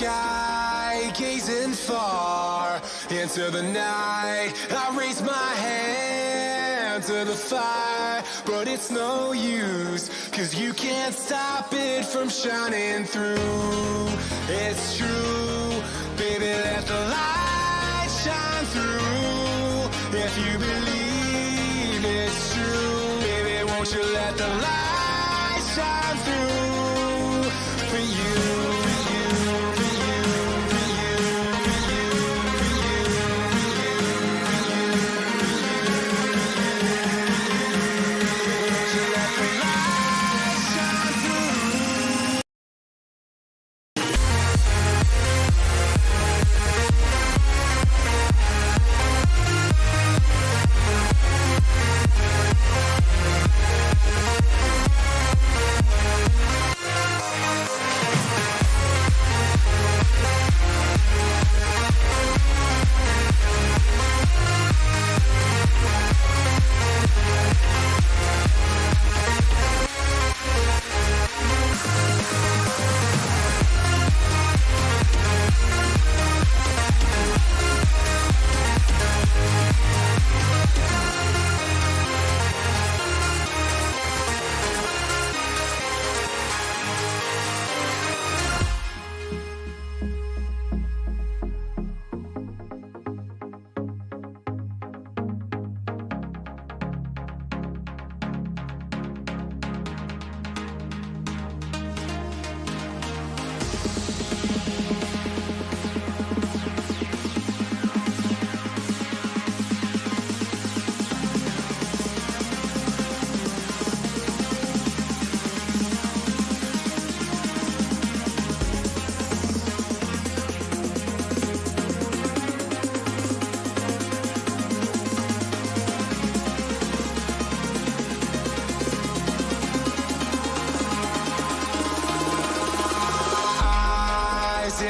sky, gazing far into the night. I raise my hand to the fire, but it's no use, 'cause you can't stop it from shining through. It's true, baby, let the light shine through. If you believe it's true, baby, won't you let the light shine through for you.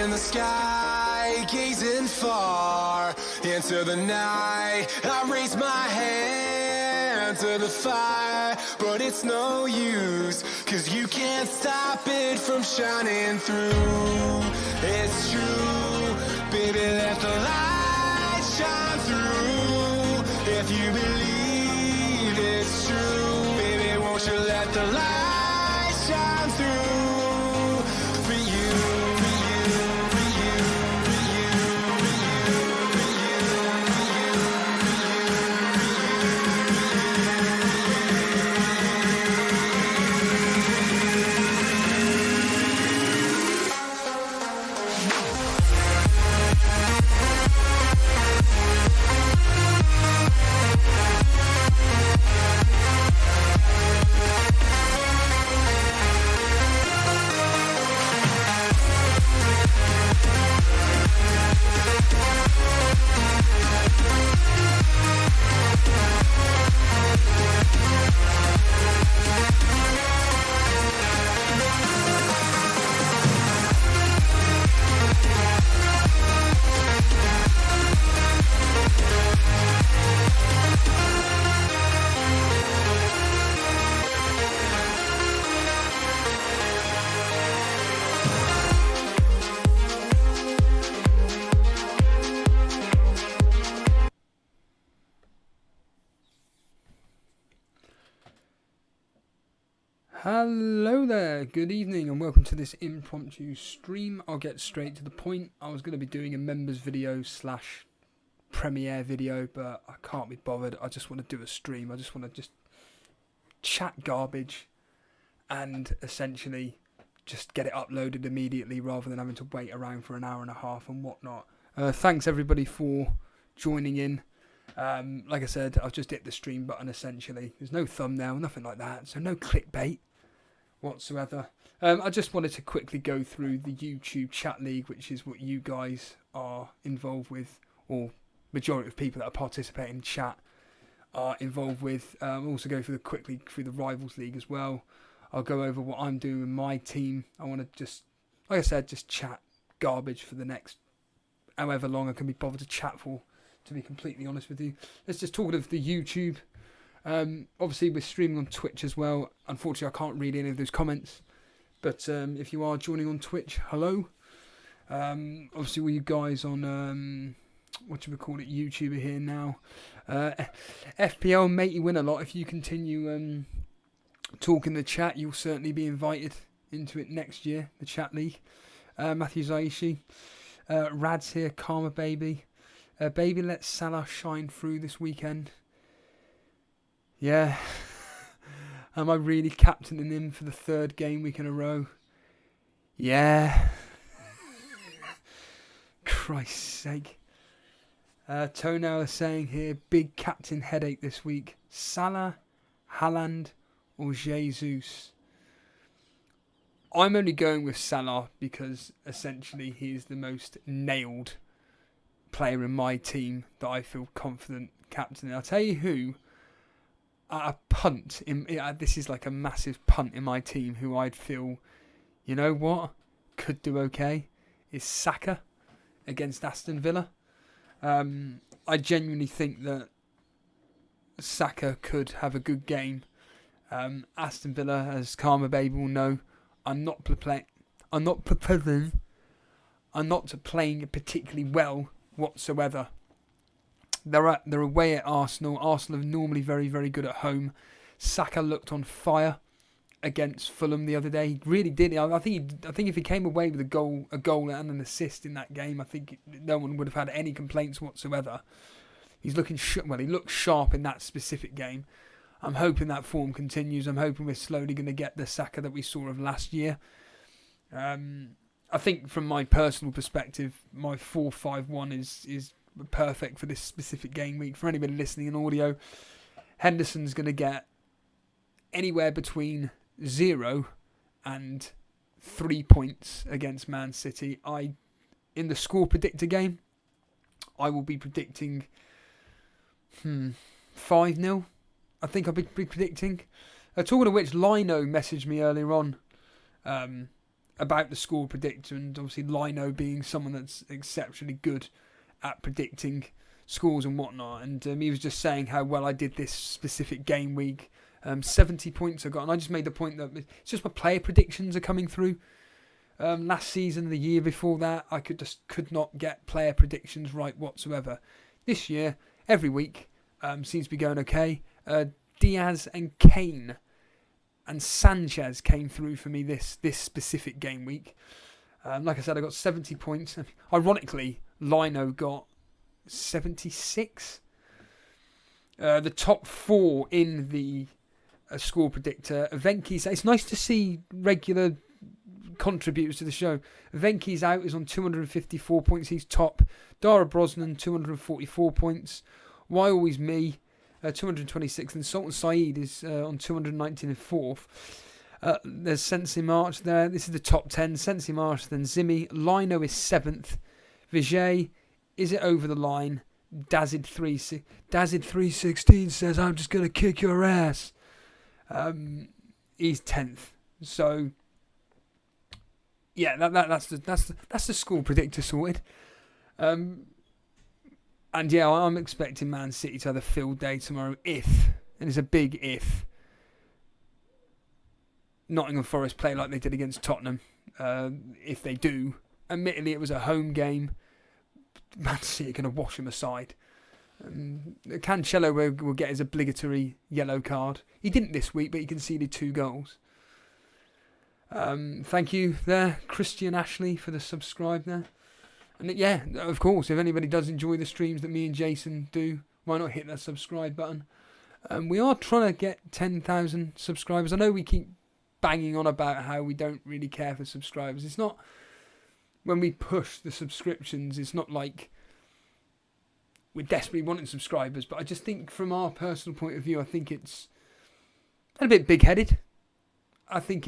In the sky, gazing far into the night. I raise my hand to the fire, but it's no use, 'cause you can't stop it from shining through. It's true, baby, let the light shine through. If you believe it's true, baby, won't you let the light shine through for you. Hello there, good evening and welcome to this impromptu stream. I'll get straight to the point. I was going to be doing a members video slash premiere video, but I can't be bothered. I just want to do a stream. I just want to just chat garbage and essentially just get it uploaded immediately rather than having to wait around for an hour and a half and whatnot. Thanks everybody for joining in. Like I said, I've just hit the stream button essentially. There's no thumbnail, nothing like that, so no clickbait whatsoever. I just wanted to quickly go through the YouTube chat league, which is what you guys are involved with, or majority of people that are participating in chat are involved with. I'll also go quickly through the Rivals League as well. I'll go over what I'm doing with my team. I want to just, like I said, just chat garbage for the next however long I can be bothered to chat for, to be completely honest with you. Let's just talk of the YouTube. Obviously we're streaming on Twitch as well. Unfortunately I can't read any of those comments, but if you are joining on Twitch, hello. Obviously, all you guys on what do we call it, YouTube are here now. FPL, mate, you win a lot if you continue talking the chat. You'll certainly be invited into it next year, the chat league. Matthew Zaishi, Rad's here, Karma Baby. Baby, let Salah shine through this weekend. Yeah. Am I really captaining him for the third game week in a row? Yeah. Christ's sake. Toenail is saying here, big captain headache this week. Salah, Haaland or Jesus? I'm only going with Salah because essentially he is the most nailed player in my team that I feel confident captaining. I'll tell you who, at a punt, this is like a massive punt in my team, who I'd feel, you know what, could do okay, is Saka against Aston Villa. I genuinely think that Saka could have a good game. Aston Villa, as Karma Baby will know, are not playing particularly well whatsoever. They're away at Arsenal. Arsenal are normally very, very good at home. Saka looked on fire against Fulham the other day. He really did. I think if he came away with a goal and an assist in that game, I think no one would have had any complaints whatsoever. He's looking he looked sharp in that specific game. I'm hoping that form continues. I'm hoping we're slowly going to get the Saka that we saw of last year. I think from my personal perspective, my 4-5-1 is perfect for this specific game week. For anybody listening in audio, Henderson's going to get anywhere between 0 and 3 points against Man City. In the score predictor game, I will be predicting 5-0. I think I'll be predicting. Talking of which, Lino messaged me earlier on about the score predictor, and obviously Lino being someone that's exceptionally good at predicting scores and whatnot, and he was just saying how well I did this specific game week. 70 points I got, and I just made the point that it's just my player predictions are coming through. Last season, the year before that, I could not get player predictions right whatsoever. This year, every week, seems to be going okay. Diaz and Kane and Sanchez came through for me this specific game week. Like I said, I got 70 points. Ironically, Lino got 76. The top 4 in the score predictor. Venky's. It's nice to see regular contributors to the show. Venky's out, is on 254 points. He's top. Dara Brosnan, 244 points. Why Always Me, 226. And Sultan Saeed is on 219 and 4th. There's Sensi March there. This is the top 10. Sensi March, then Zimmy. Lino is 7th. Vijay, is it over the line? Dazid 316 says, I'm just going to kick your ass. He's 10th. So, yeah, that's the score predictor sorted. And yeah, I'm expecting Man City to have a field day tomorrow and it's a big if, Nottingham Forest play like they did against Tottenham. If they do, admittedly it was a home game, Man City are going to wash them aside. Cancelo will get his obligatory yellow card. He didn't this week, but he conceded 2 goals. Thank you there, Christian Ashley, for the subscribe there. And yeah, of course, if anybody does enjoy the streams that me and Jason do, why not hit that subscribe button? We are trying to get 10,000 subscribers. I know we keep banging on about how we don't really care for subscribers. It's not, when we push the subscriptions, it's not like we're desperately wanting subscribers, but I just think from our personal point of view, I think it's a bit big-headed. I think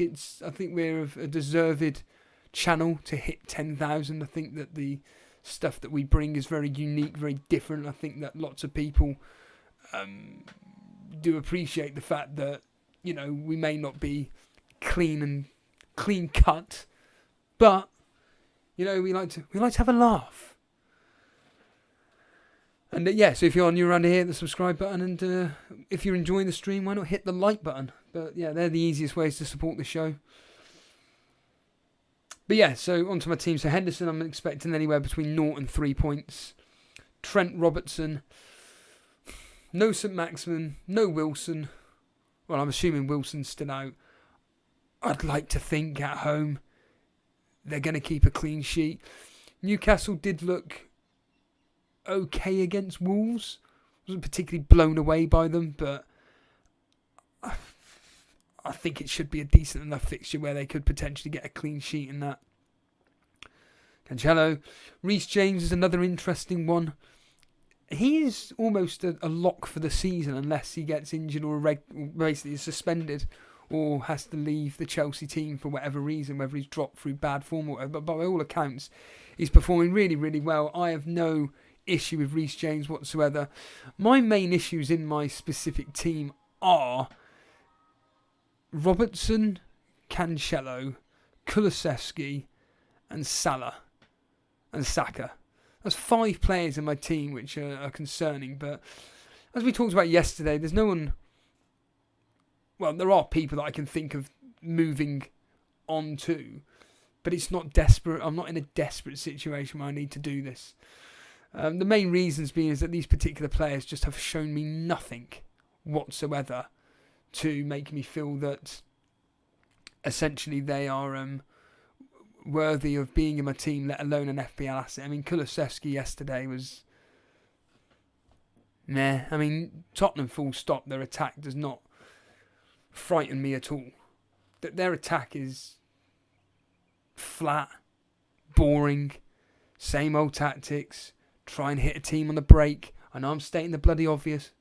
we're a deserved channel to hit 10,000. I think that the stuff that we bring is very unique, very different. I think that lots of people do appreciate the fact that, you know, we may not be clean cut, but you know, we like to have a laugh. And yeah, so if you're new around here, hit the subscribe button, and if you're enjoying the stream, why not hit the like button? But yeah, they're the easiest ways to support the show. But But yeah, so onto my team. So Henderson, I'm expecting anywhere between 0 and 3 points. Trent Robertson, no St Maximin, no Wilson. Well, I'm assuming Wilson's still out. I'd like to think at home they're going to keep a clean sheet. Newcastle did look okay against Wolves. Wasn't particularly blown away by them, but I think it should be a decent enough fixture where they could potentially get a clean sheet in that. Cancelo. Reece James is another interesting one. He is almost a lock for the season unless he gets injured or basically is suspended or has to leave the Chelsea team for whatever reason, whether he's dropped through bad form or whatever. But by all accounts, he's performing really, really well. I have no issue with Reece James whatsoever. My main issues in my specific team are Robertson, Cancelo, Kulusevski and Salah and Saka. That's 5 players in my team which are concerning, but as we talked about yesterday, there's no one. Well, there are people that I can think of moving on to, but it's not desperate. I'm not in a desperate situation where I need to do this. The main reasons being is that these particular players just have shown me nothing whatsoever to make me feel that essentially they are worthy of being in my team, let alone an FPL asset. I mean, Kulusevski yesterday was meh. I mean, Tottenham full stop, their attack does not frighten me at all. That their attack is flat, boring, same old tactics, try and hit a team on the break. I know I'm stating the bloody obvious,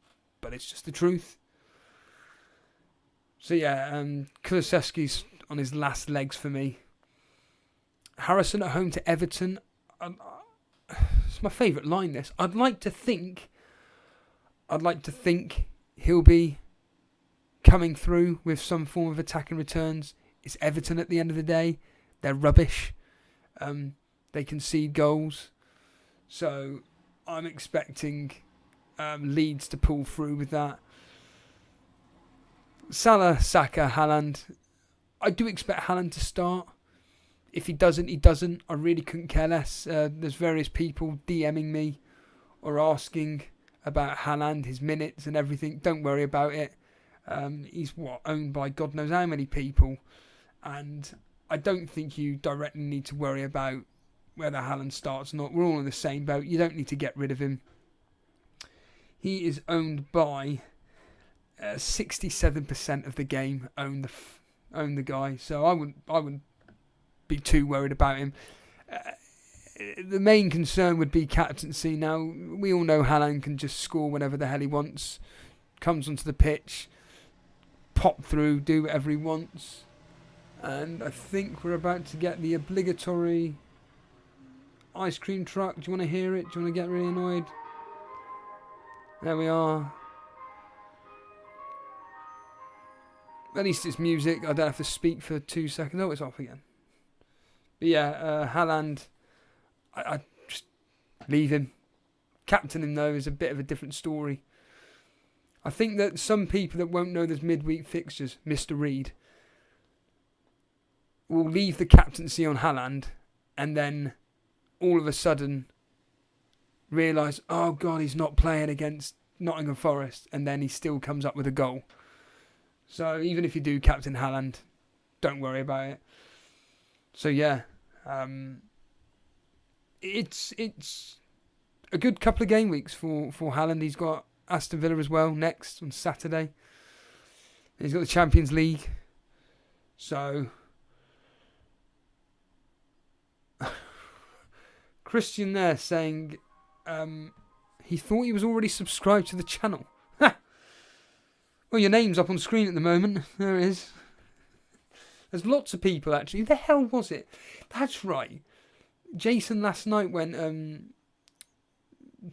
but it's just the truth. So yeah, Kulusevski's on his last legs for me. Harrison at home to Everton. It's my favourite line, this. I'd like to think he'll be coming through with some form of attacking returns. It's Everton at the end of the day. They're rubbish. They concede goals. So I'm expecting Leeds to pull through with that. Salah, Saka, Haaland. I do expect Haaland to start. If he doesn't, he doesn't. I really couldn't care less. There's various people DMing me or asking about Haaland, his minutes and everything. Don't worry about it. He's owned by God knows how many people. And I don't think you directly need to worry about whether Haaland starts or not. We're all in the same boat. You don't need to get rid of him. He is owned by 67% of the game own the guy. So I wouldn't be too worried about him. The main concern would be captaincy. Now, we all know Haaland can just score whenever the hell he wants. Comes onto the pitch, pop through, do whatever he wants. And I think we're about to get the obligatory ice cream truck. Do you want to hear it? Do you want to get really annoyed? There we are. At least it's music. I don't have to speak for 2 seconds. Oh, it's off again. But yeah, Haaland, I just leave him. Captain him, though, is a bit of a different story. I think that some people that won't know there's midweek fixtures, Mr. Reed, will leave the captaincy on Haaland and then all of a sudden realise, oh God, he's not playing against Nottingham Forest, and then he still comes up with a goal. So even if you do captain Haaland, don't worry about it. So yeah, it's a good couple of game weeks for Haaland. He's got Aston Villa as well next on Saturday. He's got the Champions League. So Christian there saying he thought he was already subscribed to the channel. Well, your name's up on screen at the moment. There it is. There's lots of people, actually. Who the hell was it? That's right. Jason last night went,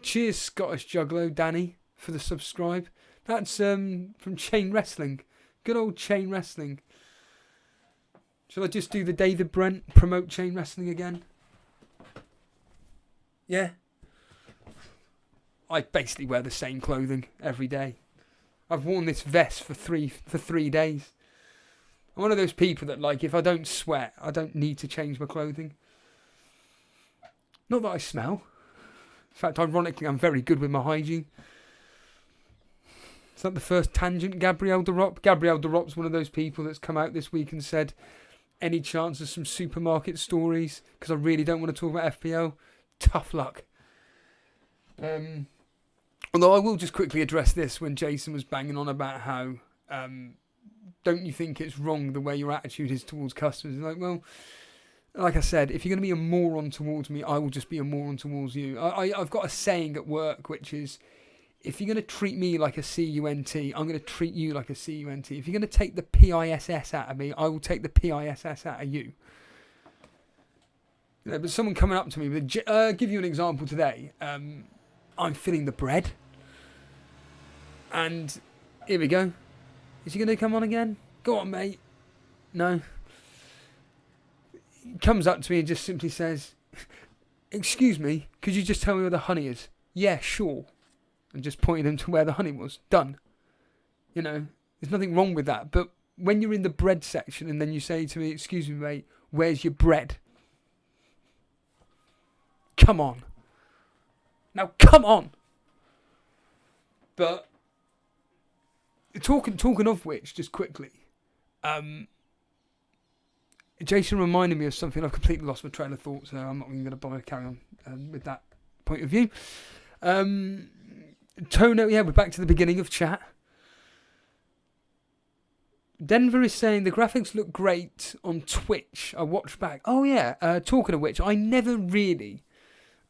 cheers, Scottish Juggalo, Danny, for the subscribe. That's from Chain Wrestling. Good old Chain Wrestling. Shall I just do the David Brent promote Chain Wrestling again? Yeah. I basically wear the same clothing every day. I've worn this vest for three days. I'm one of those people that, like, if I don't sweat, I don't need to change my clothing. Not that I smell. In fact, ironically, I'm very good with my hygiene. Is that the first tangent, Gabrielle Derop? Gabrielle Derop's one of those people that's come out this week and said, any chance of some supermarket stories? Because I really don't want to talk about FPL. Tough luck. Although I will just quickly address this when Jason was banging on about how don't you think it's wrong the way your attitude is towards customers? And like, well, like I said, if you're going to be a moron towards me, I will just be a moron towards you. I've got a saying at work, which is, if you're going to treat me like a CUNT, I'm going to treat you like a CUNT. If you're going to take the PISS out of me, I will take the PISS out of you. You know, but someone coming up to me, give you an example today. I'm filling the bread. And here we go. Is he going to come on again? Go on, mate. No. He comes up to me and just simply says, excuse me, could you just tell me where the honey is? Yeah, sure. And just pointed him to where the honey was. Done. You know, there's nothing wrong with that. But when you're in the bread section and then you say to me, excuse me, mate, where's your bread? Come on. Now, come on. But talking of which, just quickly, Jason reminded me of something. I've completely lost my train of thought, so I'm not even going to bother carry on with that point of view. Tono, yeah, we're back to the beginning of chat. Denver is saying the graphics look great on Twitch. I watched back. Oh yeah, talking of which, I never really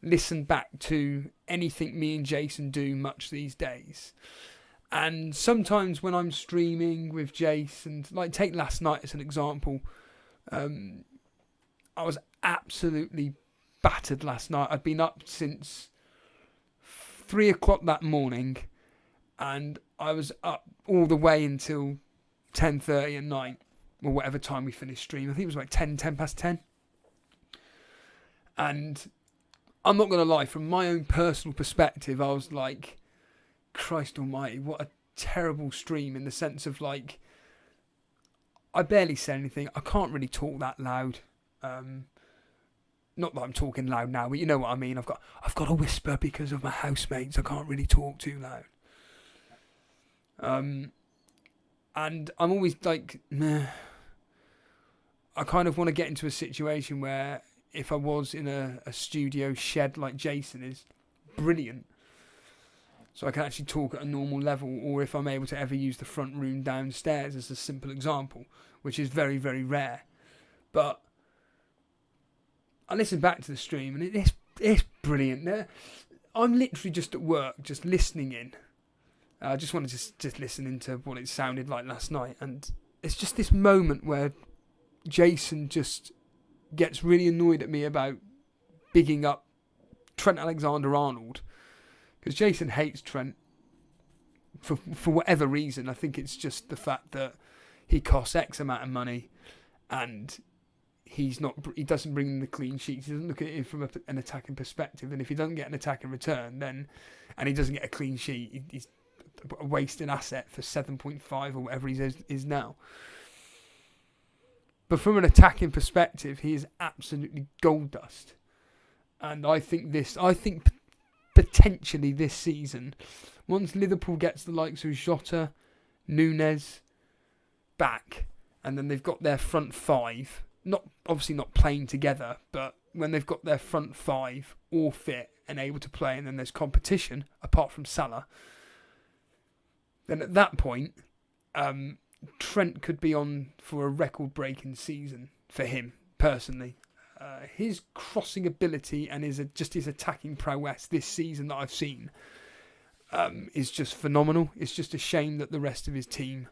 listen back to anything me and Jason do much these days. And sometimes when I'm streaming with Jason, like take last night as an example, I was absolutely battered last night. I'd been up since 3 o'clock that morning, and I was up all the way until 10:30 at night, or whatever time we finished stream. I think it was like 10 past 10. And I'm not going to lie, from my own personal perspective, I was like, Christ almighty, what a terrible stream, in the sense of, like, I barely said anything. I can't really talk that loud. Not that I'm talking loud now, but you know what I mean. I've got to whisper because of my housemates. I can't really talk too loud. And I'm always like, meh. I kind of want to get into a situation where if I was in a studio shed like Jason is, brilliant. So I can actually talk at a normal level, or if I'm able to ever use the front room downstairs as a simple example, which is very, very rare. But I listen back to the stream and it's brilliant. I'm literally just at work, just listening in. I just wanted to just listen into what it sounded like last night, and it's just this moment where Jason just gets really annoyed at me about bigging up Trent Alexander-Arnold, because Jason hates Trent for whatever reason. I think it's just the fact that he costs X amount of money and he doesn't bring in the clean sheets. He doesn't look at it from an attacking perspective, and if he doesn't get an attack in return, and he doesn't get a clean sheet, he's a wasted asset for 7.5 or whatever he is now. But from an attacking perspective, he is absolutely gold dust. And I think potentially this season, once Liverpool gets the likes of Jota, Nunez back, and then they've got their front five, obviously not playing together, but when they've got their front five all fit and able to play, and then there's competition apart from Salah, then at that point, Trent could be on for a record-breaking season for him personally. His crossing ability and his attacking prowess this season that I've seen is just phenomenal. It's just a shame that the rest of his team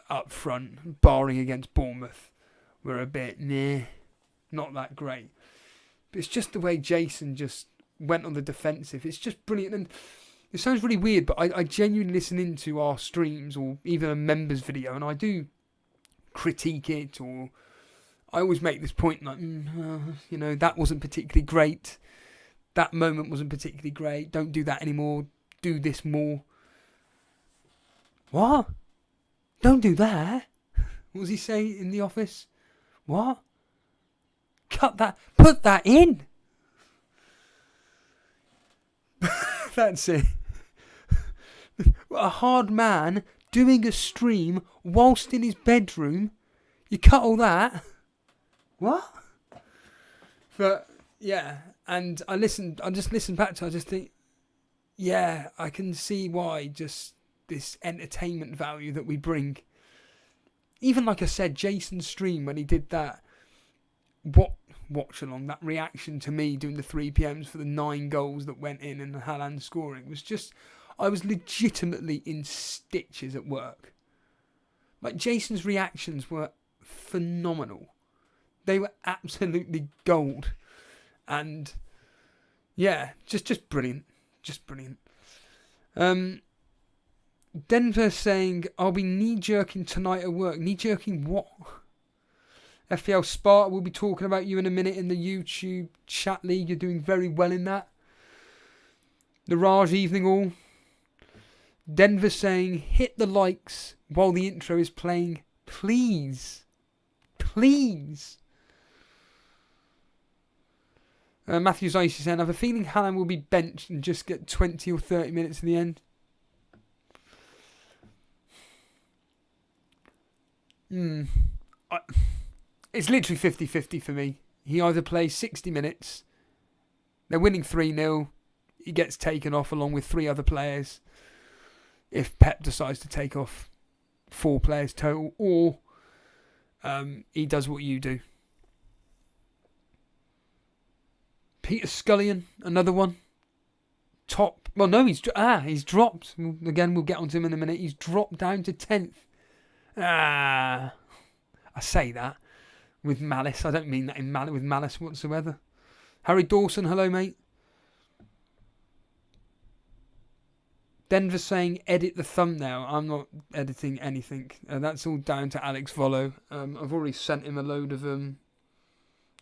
up front, barring against Bournemouth, were a bit not that great. But it's just the way Jason just went on the defensive. It's just brilliant. And it sounds really weird, but I genuinely listen into our streams or even a members video, and I do critique it, or I always make this point like, that wasn't particularly great. That moment wasn't particularly great. Don't do that anymore. Do this more. What? Don't do that? What does he say in the office? What? Cut that. Put that in. That's it. A hard man doing a stream whilst in his bedroom. You cut all that. What? But yeah, and I just listened back to it, I just think, yeah, I can see why just this entertainment value that we bring. Even like I said, Jason's stream when he did that watch along, that reaction to me doing the 3PMs for the 9 goals that went in and Haaland scoring was just, I was legitimately in stitches at work. Like Jason's reactions were phenomenal. They were absolutely gold. And yeah, just brilliant. Just brilliant. Denver saying, I'll be knee-jerking tonight at work. Knee-jerking what? FPL Sparta will be talking about you in a minute in the YouTube chat league. You're doing very well in that. The Raj evening all. Denver saying, hit the likes while the intro is playing. Please. Please. Matthew's Icy saying, I have a feeling Haaland will be benched and just get 20 or 30 minutes in the end. It's literally 50-50 for me. He either plays 60 minutes, they're winning 3-0, he gets taken off along with 3 other players, if Pep decides to take off 4 players total, or he does what you do. Peter Scullion, another one. Top. Well, no, he's dropped. Again, we'll get onto him in a minute. He's dropped down to 10th. I say that with malice. I don't mean that with malice whatsoever. Harry Dawson, hello, mate. Denver saying, edit the thumbnail. I'm not editing anything. That's all down to Alex Volo. I've already sent him a load of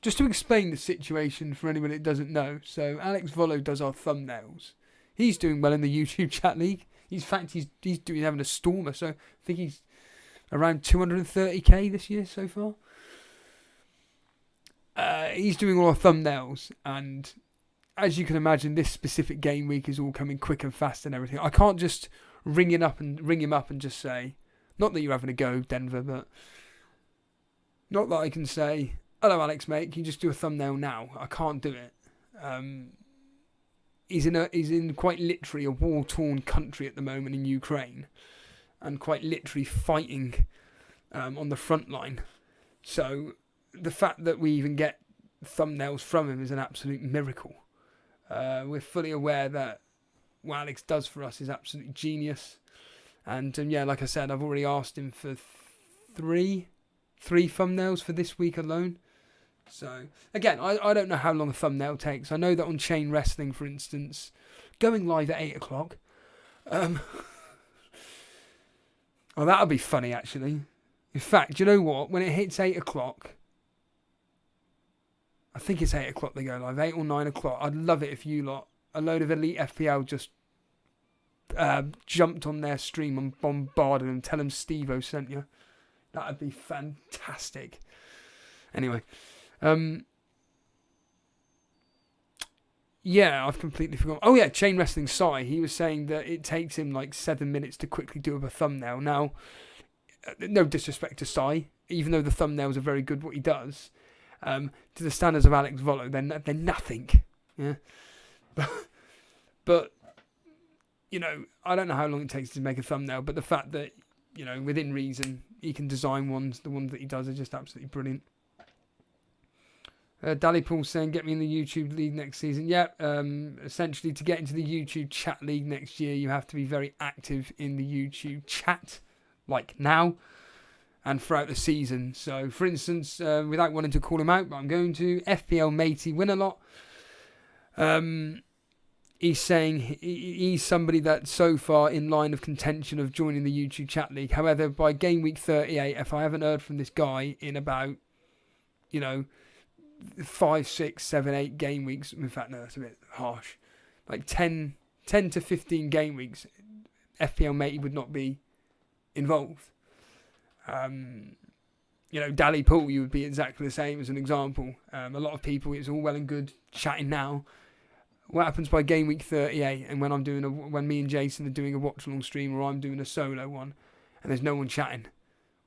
just to explain the situation for anyone that doesn't know. So Alex Volo does our thumbnails. He's doing well in the YouTube chat league. He's having a stormer. So I think he's around 230k this year so far. He's doing all our thumbnails, and as you can imagine, this specific game week is all coming quick and fast and everything. I can't just ring him up and just say, not that you're having a go, Denver, but not that I can say, hello, Alex, mate, can you just do a thumbnail now? I can't do it. He's in quite literally a war-torn country at the moment in Ukraine, and quite literally fighting on the front line. So the fact that we even get thumbnails from him is an absolute miracle. We're fully aware that what Alex does for us is absolute genius. And yeah, like I said, I've already asked him for three thumbnails for this week alone. So, again, I don't know how long a thumbnail takes. I know that on Chain Wrestling, for instance, going live at 8 o'clock. Oh, that'll be funny, actually. In fact, do you know what? When it hits 8 o'clock, I think it's 8 o'clock they go live, 8 or 9 o'clock. I'd love it if you lot, a load of EliteFPL just jumped on their stream and bombarded them. Tell them Steve-O sent you. That'd be fantastic. Anyway. Yeah, I've completely forgotten. Oh yeah, Chain Wrestling Sai. He was saying that it takes him like 7 minutes to quickly do up a thumbnail. Now, no disrespect to Sai, even though the thumbnails are very good what he does, to the standards of Alex Volo, they're nothing. Yeah, but you know, I don't know how long it takes to make a thumbnail, but the fact that, you know, within reason, he can design the ones that he does are just absolutely brilliant. Dally Paul saying, get me in the YouTube league next season. Yeah, essentially to get into the YouTube chat league next year, you have to be very active in the YouTube chat, like now, and throughout the season. So, for instance, without wanting to call him out, but I'm going to, FPL Matey win a lot. He's saying he's somebody that's so far in line of contention of joining the YouTube chat league. However, by game week 38, if I haven't heard from this guy in about, 5, 6, 7, 8 game weeks. In fact, no, that's a bit harsh. Like 10 to 15 game weeks, FPL Matey would not be involved. Dally Pool, you would be exactly the same as an example. A lot of people, it's all well and good chatting now. What happens by game week 38, and when me and Jason are doing a watch along stream, or I'm doing a solo one, and there's no one chatting?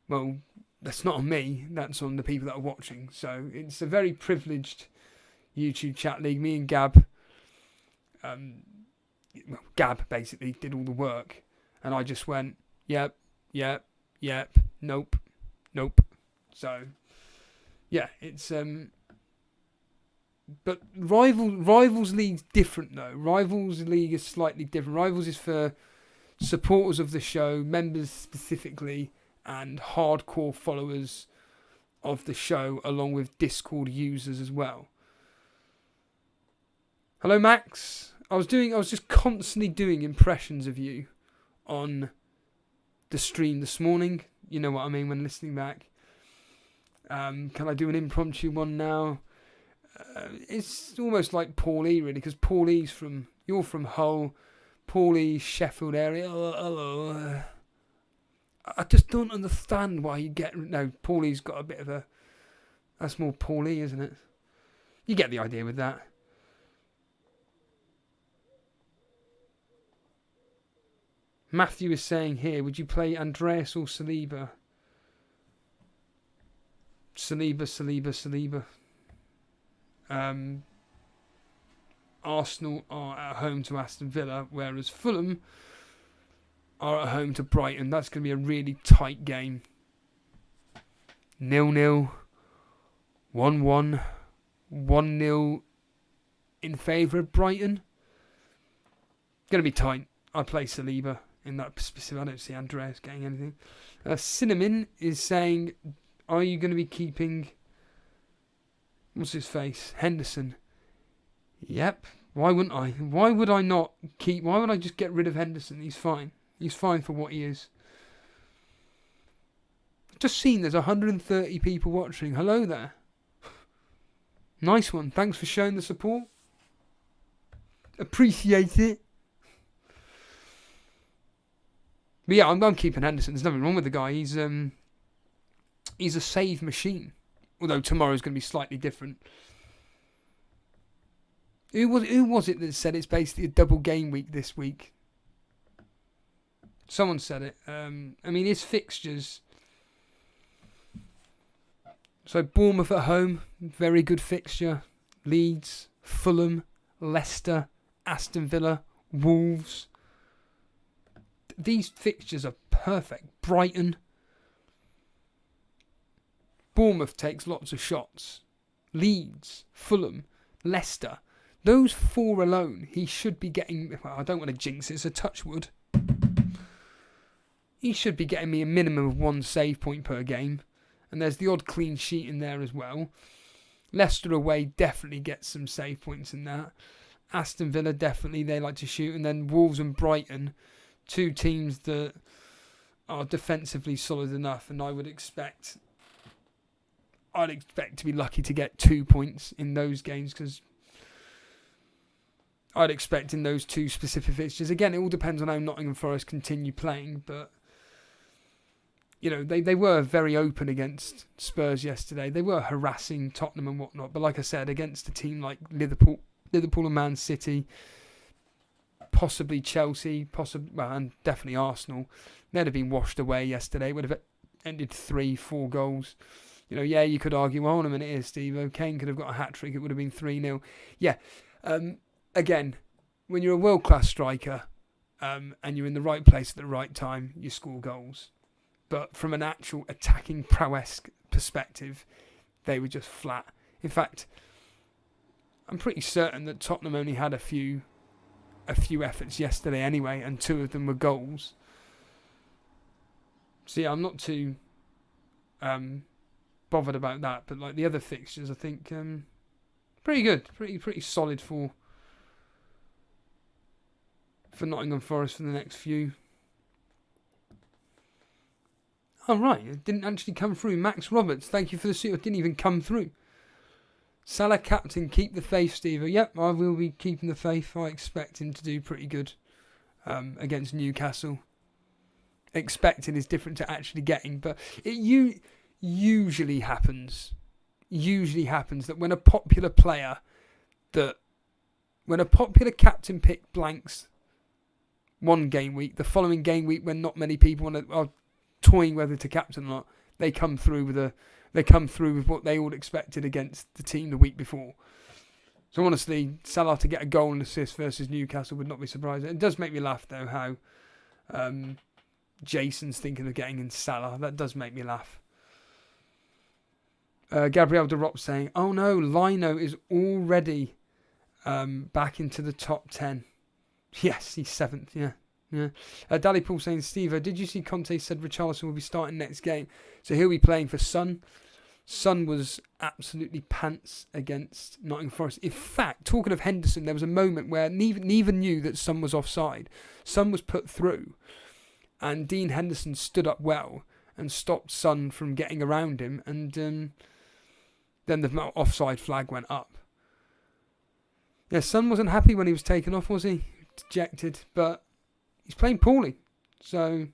Well, that's not on me. That's on the people that are watching. So it's a very privileged YouTube chat league. Me and Gab, Gab basically did all the work, and I just went, yep, nope. So yeah, it's but Rivals League's different though. Rivals League is slightly different. Rivals is for supporters of the show, members specifically, and hardcore followers of the show, along with Discord users as well. Hello, Max. I was just constantly doing impressions of you on the stream this morning. You know what I mean when listening back. Can I do an impromptu one now? It's almost like Paulie, really, because you're from Hull, Paulie, Sheffield area. Hello. I just don't understand why you get... No, Paulie's got a bit of a... That's more Paulie, isn't it? You get the idea with that. Matthew is saying here, would you play Andreas or Saliba? Saliba. Arsenal are at home to Aston Villa, whereas Fulham are at home to Brighton. That's going to be a really tight game. 0-0, 1-1, 1-0 in favour of Brighton. Going to be tight. I play Saliba in that specific. I don't see Andreas getting anything. Cinnamon is saying, are you going to be keeping... What's his face? Henderson. Yep. Why wouldn't I? Why would I not keep... Why would I just get rid of Henderson? He's fine. He's fine for what he is. I've just seen there's 130 people watching. Hello there. Nice one. Thanks for showing the support. Appreciate it. But yeah, I'm keeping Henderson. There's nothing wrong with the guy. He's a save machine. Although tomorrow's going to be slightly different. Who was it that said it's basically a double game week this week? Someone said it. I mean, his fixtures. So Bournemouth at home, very good fixture. Leeds, Fulham, Leicester, Aston Villa, Wolves. These fixtures are perfect. Brighton. Bournemouth takes lots of shots. Leeds, Fulham, Leicester. Those four alone, he should be getting... Well, I don't want to jinx it, it's a touchwood. He should be getting me a minimum of 1 save point per game. And there's the odd clean sheet in there as well. Leicester away definitely gets some save points in that. Aston Villa definitely, they like to shoot. And then Wolves and Brighton, two teams that are defensively solid enough. And I'd expect to be lucky to get 2 points in those games, because I'd expect in those two specific fixtures. Again, it all depends on how Nottingham Forest continue playing, but they were very open against Spurs yesterday. They were harassing Tottenham and whatnot, but like I said, against a team like Liverpool and Man City, possibly Chelsea, and definitely Arsenal, they'd have been washed away yesterday. It would have ended 3-4 goals. You could argue, well, hold on a minute here, Steve. Kane could have got a hat-trick. It would have been 3-0. Yeah. Again, when you're a world-class striker and you're in the right place at the right time, you score goals. But from an actual attacking prowess perspective, they were just flat. In fact, I'm pretty certain that Tottenham only had a few efforts yesterday anyway, and 2 of them were goals. So yeah, I'm not too... bothered about that, but like the other fixtures, I think pretty good, pretty solid for Nottingham Forest for the next few. All right, it didn't actually come through. Max Roberts, thank you for the suit. It didn't even come through. Salah captain, keep the faith, Steve. Yep, I will be keeping the faith. I expect him to do pretty good against Newcastle. Expecting is different to actually getting, but usually happens that when a popular captain pick blanks one game week, the following game week when not many people are toying whether to captain or not, they come through with what they all expected against the team the week before. So honestly, Salah to get a goal and assist versus Newcastle would not be surprising. It does make me laugh though how Jason's thinking of getting in Salah. That does make me laugh. Gabriel Derop saying, "Oh no, Lino is already back into the top 10." Yes, he's 7th. Yeah. Dally Paul saying, "Steve, did you see Conte said Richarlison will be starting next game? So he'll be playing for Son." Son was absolutely pants against Nottingham Forest. In fact, talking of Henderson, there was a moment where neither knew that Son was offside. Son was put through, and Dean Henderson stood up well and stopped Son from getting around him, and then the offside flag went up. Yeah, Son wasn't happy when he was taken off, was he? Dejected, but he's playing poorly. So,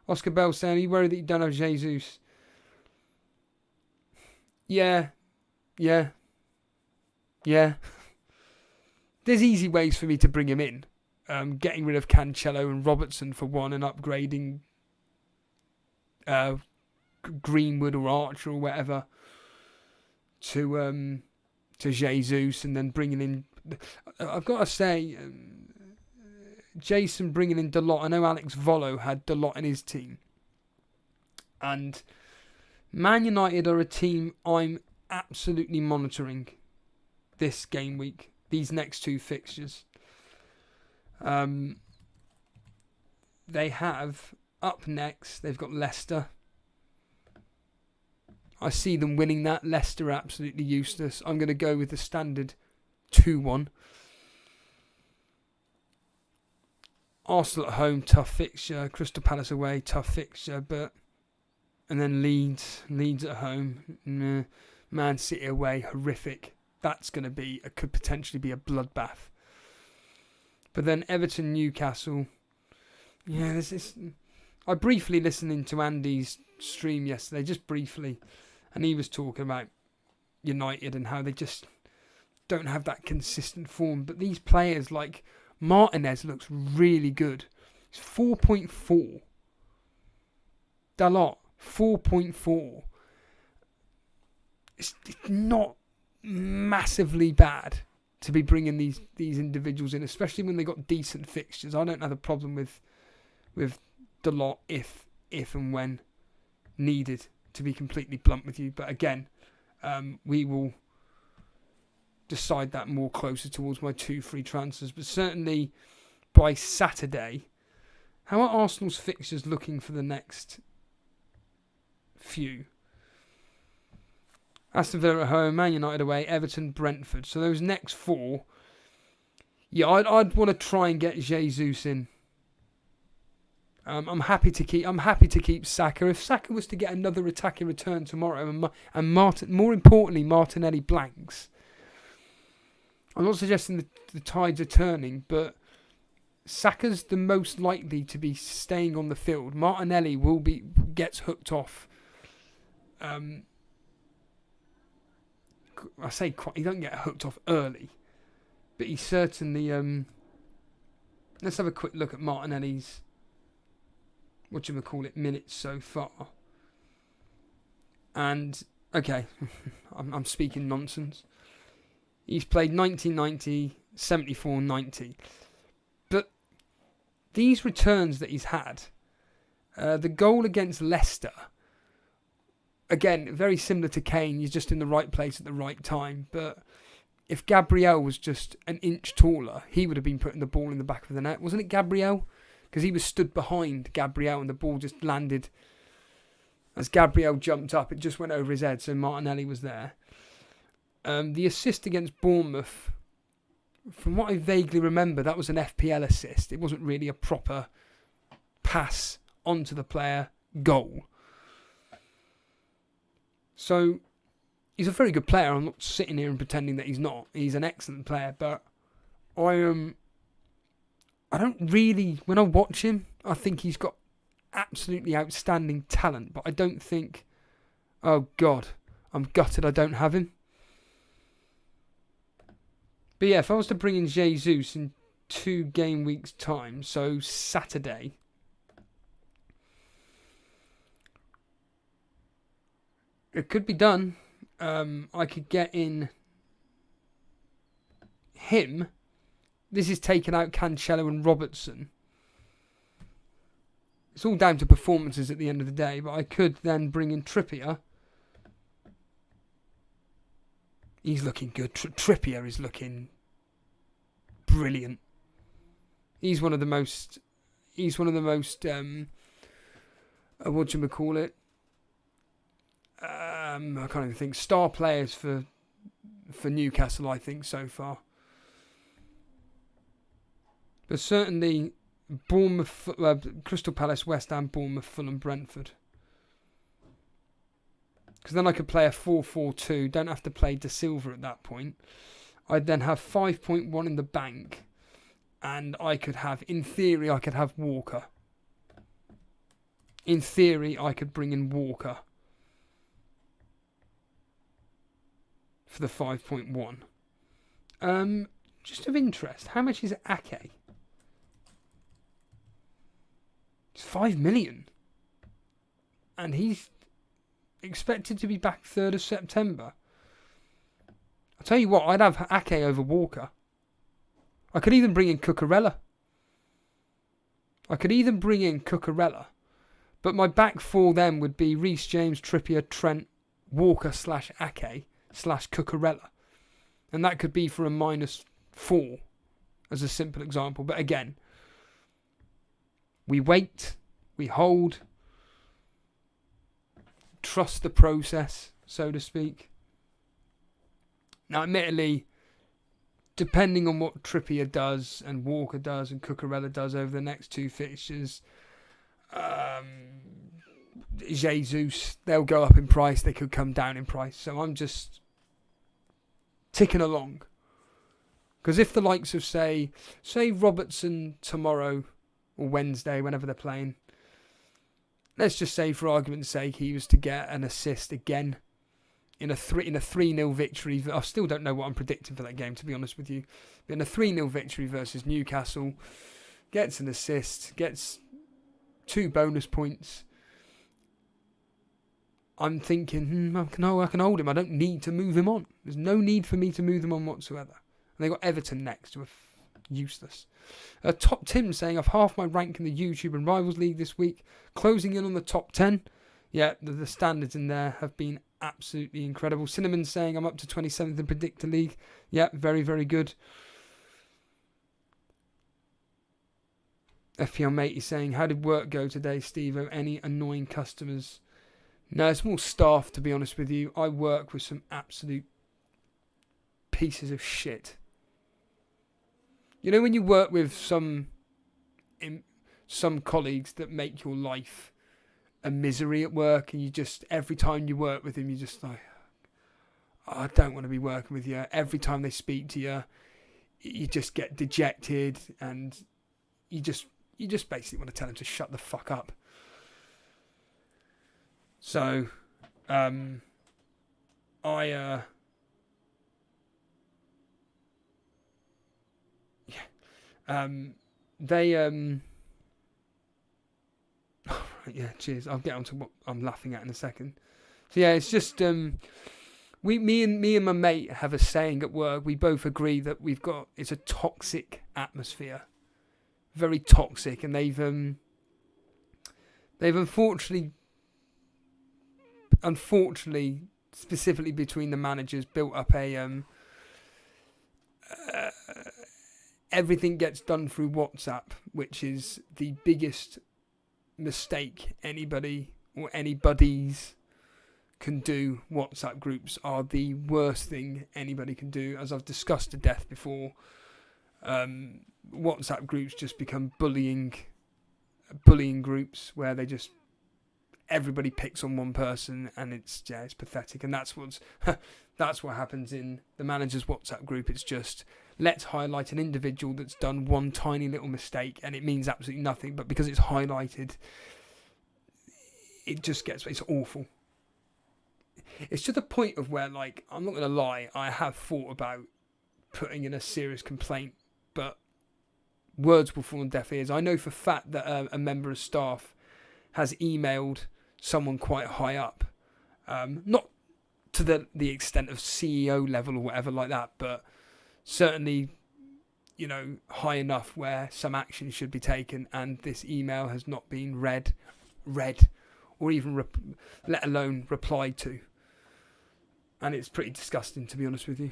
Oscar Bell saying, "Are you worried that you don't have Jesus?" Yeah. There's easy ways for me to bring him in. Getting rid of Cancelo and Robertson for one and upgrading Greenwood or Archer or whatever to Jesus, and then bringing in... I've got to say, Jason bringing in Dalot. I know Alex Volo had Dalot in his team. And Man United are a team I'm absolutely monitoring this game week, these next two fixtures. They have, up next, they've got Leicester. I see them winning that. Leicester are absolutely useless. I'm going to go with the standard 2-1. Arsenal at home, tough fixture. Crystal Palace away, tough fixture. And then Leeds at home. Man City away, horrific. That's going to be, could potentially be a bloodbath. But then Everton, Newcastle. Yeah, I briefly listened into Andy's stream yesterday, just briefly. And he was talking about United and how they just don't have that consistent form. But these players like Martinez looks really good. It's 4.4. Dalot, 4.4. It's not massively bad to be bringing these individuals in, especially when they got decent fixtures. I don't have a problem with Dalot if and when needed, to be completely blunt with you. But again, we will decide that more closer towards my 2 free transfers. But certainly by Saturday, how are Arsenal's fixtures looking for the next few? Aston Villa at home, Man United away, Everton, Brentford. So those next 4, yeah, I'd want to try and get Jesus in. I'm happy to keep Saka. If Saka was to get another attacking return tomorrow, and more importantly, Martinelli blanks. I'm not suggesting the tides are turning, but Saka's the most likely to be staying on the field. Martinelli gets hooked off. I say he don't get hooked off early, but he certainly. Let's have a quick look at Martinelli's minutes so far. And okay, I'm speaking nonsense. He's played 90, 74, 90. But these returns that he's had, the goal against Leicester, again, very similar to Kane, he's just in the right place at the right time. But if Gabriel was just an inch taller, he would have been putting the ball in the back of the net. Wasn't it Gabriel? Because he was stood behind Gabriel and the ball just landed. As Gabriel jumped up, it just went over his head, so Martinelli was there. The assist against Bournemouth, from what I vaguely remember, that was an FPL assist. It wasn't really a proper pass onto the player goal. So, he's a very good player. I'm not sitting here and pretending that he's not. He's an excellent player, but I don't really, when I watch him, I think he's got absolutely outstanding talent, but I don't think Oh, God. I'm gutted I don't have him. But yeah, if I was to bring in Jesus in 2 game weeks' time, so Saturday, it could be done. I could get in him. This is taking out Cancelo and Robertson. It's all down to performances at the end of the day, but I could then bring in Trippier. He's looking good. Trippier is looking brilliant. He's one of the most. What you call it? I can't even think. Star players for Newcastle, I think, so far. But certainly Bournemouth, Crystal Palace, West Ham, Bournemouth, Fulham, Brentford. Because then I could play a 4-4-2. Don't have to play De Silva at that point. I'd then have 5.1 in the bank. And I could have, in theory, I could have Walker. In theory, I could bring in Walker for the 5.1. Just of interest, how much is Ake? It's 5 million. And he's expected to be back 3rd of September. I'll tell you what, I'd have Ake over Walker. I could even bring in Cucurella. But my back 4 then would be Reece James, Trippier, Trent, Walker / Ake / Cucurella. And that could be for a -4 as a simple example. But again, we wait, we hold, trust the process, so to speak. Now, admittedly, depending on what Trippier does and Walker does and Cucurella does over the next 2 fixtures, Jesus, they'll go up in price, they could come down in price. So I'm just ticking along. Because if the likes of, say Robertson tomorrow or Wednesday, whenever they're playing, let's just say for argument's sake he was to get an assist again in a 3-0 victory. I still don't know what I'm predicting for that game, to be honest with you. But in a 3-0 victory versus Newcastle, gets an assist, gets 2 bonus points. I'm thinking, I can hold him. I don't need to move him on. There's no need for me to move him on whatsoever. And they got Everton next, who are useless. Top Tim saying, I've halved my rank in the YouTube and Rivals League this week, closing in on the top 10. Yeah, the standards in there have been absolutely incredible. Cinnamon saying, I'm up to 27th in Predictor League. Yeah, very, very good. FPL Mate is saying, how did work go today, Steve? Any annoying customers? No, it's more staff, to be honest with you. I work with some absolute pieces of shit. You know when you work with some colleagues that make your life a misery at work, and you just, every time you work with them, you just like, oh, I don't want to be working with you. Every time they speak to you, you just get dejected, and you just basically want to tell them to shut the fuck up. So, yeah, cheers. I'll get on to what I'm laughing at in a second. So yeah, it's just me and my mate have a saying at work. We both agree that it's a toxic atmosphere, very toxic, and they've unfortunately, specifically between the managers, built up a everything gets done through WhatsApp, which is the biggest mistake anybody or anybody's can do. WhatsApp groups are the worst thing anybody can do, as I've discussed to death before. WhatsApp groups just become bullying groups where everybody picks on one person, and it's pathetic. And that's what happens in the manager's WhatsApp group. It's just, let's highlight an individual that's done one tiny little mistake, and it means absolutely nothing, but because it's highlighted, it's awful. it's to the point of where, like, I'm not going to lie, I have thought about putting in a serious complaint, but words will fall on deaf ears. I know for a fact that a member of staff has emailed someone quite high up, not to the extent of CEO level or whatever like that, but certainly, you know, high enough where some action should be taken, and this email has not been read, or even let alone replied to. And it's pretty disgusting, to be honest with you.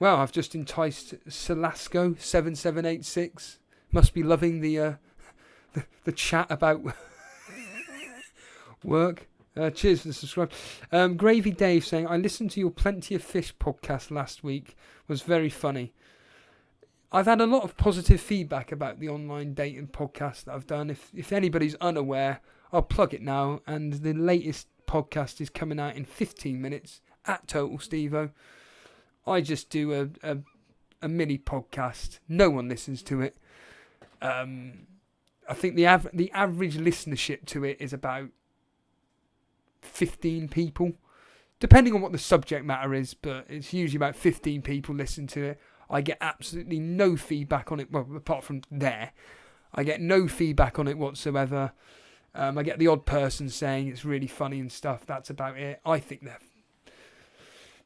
Well, I've just enticed Salasco 7786. Must be loving the chat about work. Cheers for the subscribe. Gravy Dave saying, I listened to your Plenty of Fish podcast last week. Was very funny. I've had a lot of positive feedback about the online dating podcast that I've done. If anybody's unaware, I'll plug it now. And the latest podcast is coming out in 15 minutes at Total Stevo. I just do a mini podcast. No one listens to it. I think the average listenership to it is about 15 people, depending on what the subject matter is, but it's usually about 15 people listen to it. I get absolutely no feedback on it, well, apart from there. I get no feedback on it whatsoever. I get the odd person saying it's really funny and stuff. That's about it. I think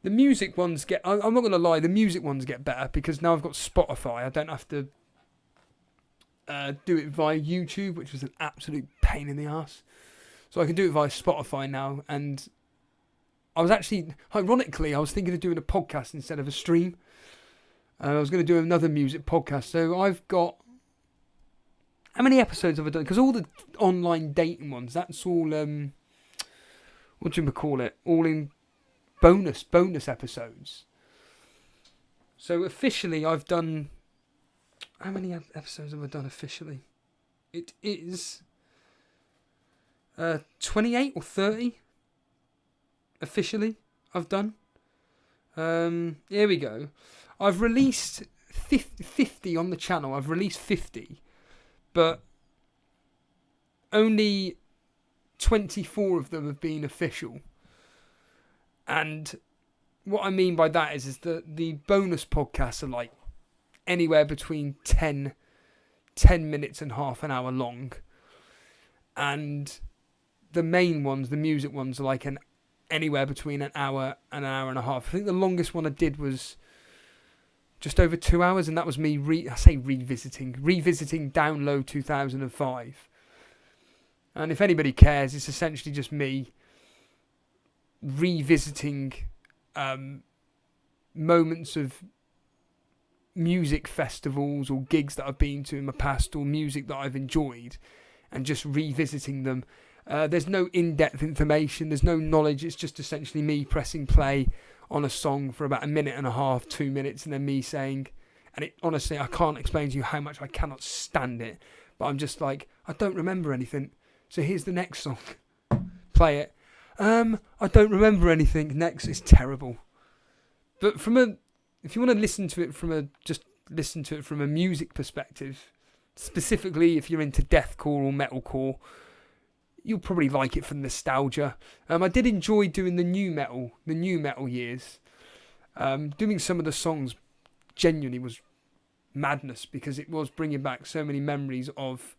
the music ones get... I'm not going to lie, the music ones get better because now I've got Spotify. I don't have to do it via YouTube, which was an absolute pain in the ass. So I can do it via Spotify now. And I was actually... Ironically, I was thinking of doing a podcast instead of a stream. I was going to do another music podcast. So I've got... How many episodes have I done? Because all the online dating ones, that's all... what do you call it? All in bonus episodes. So officially I've done... How many episodes have I done officially? It is 28 or 30 officially I've done. Here we go. I've released 50 on the channel. I've released 50, but only 24 of them have been official. And what I mean by that is that the bonus podcasts are like anywhere between 10 minutes and half an hour long. And the main ones, the music ones, are like anywhere between an hour and a half. I think the longest one I did was just over 2 hours, and that was me revisiting Download 2005. And if anybody cares, it's essentially just me revisiting moments of music festivals or gigs that I've been to in my past, or music that I've enjoyed, and just revisiting them. There's no in-depth information, there's no knowledge, it's just essentially me pressing play on a song for about a minute and a half, 2 minutes, and then me saying, and it honestly, I can't explain to you how much I cannot stand it, but I'm just like, I don't remember anything, so here's the next song, play it. I don't remember anything, next. It's terrible. But if you want to listen to it from a music perspective, specifically if you're into deathcore or metalcore, you'll probably like it for nostalgia. I did enjoy doing the new metal years. Doing some of the songs genuinely was madness, because it was bringing back so many memories of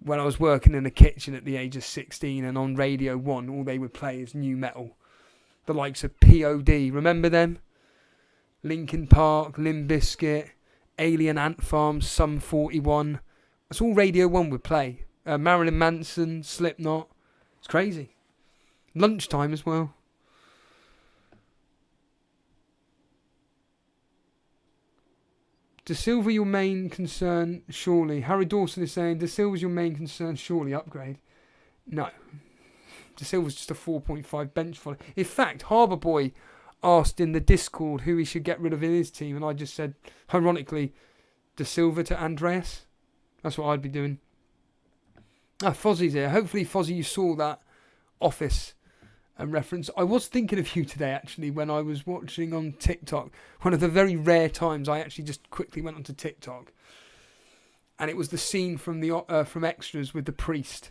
when I was working in a kitchen at the age of 16, and on Radio 1 all they would play is new metal. The likes of POD, remember them? Linkin Park, Limp Bizkit, Alien Ant Farm, Sum 41. That's all Radio 1 would play. Marilyn Manson, Slipknot. It's crazy. Lunchtime as well. De Silva your main concern, surely. Harry Dawson is saying, De Silva's your main concern, surely. Upgrade. No. De Silva's just a 4.5 bench follower. In fact, Harbour Boy asked in the Discord who he should get rid of in his team, and I just said, ironically, De Silva to Andreas. That's what I'd be doing. Fozzie's here. Hopefully, Fozzie, you saw that Office reference. I was thinking of you today, actually, when I was watching on TikTok. One of the very rare times I actually just quickly went onto TikTok. And it was the scene from Extras with the priest.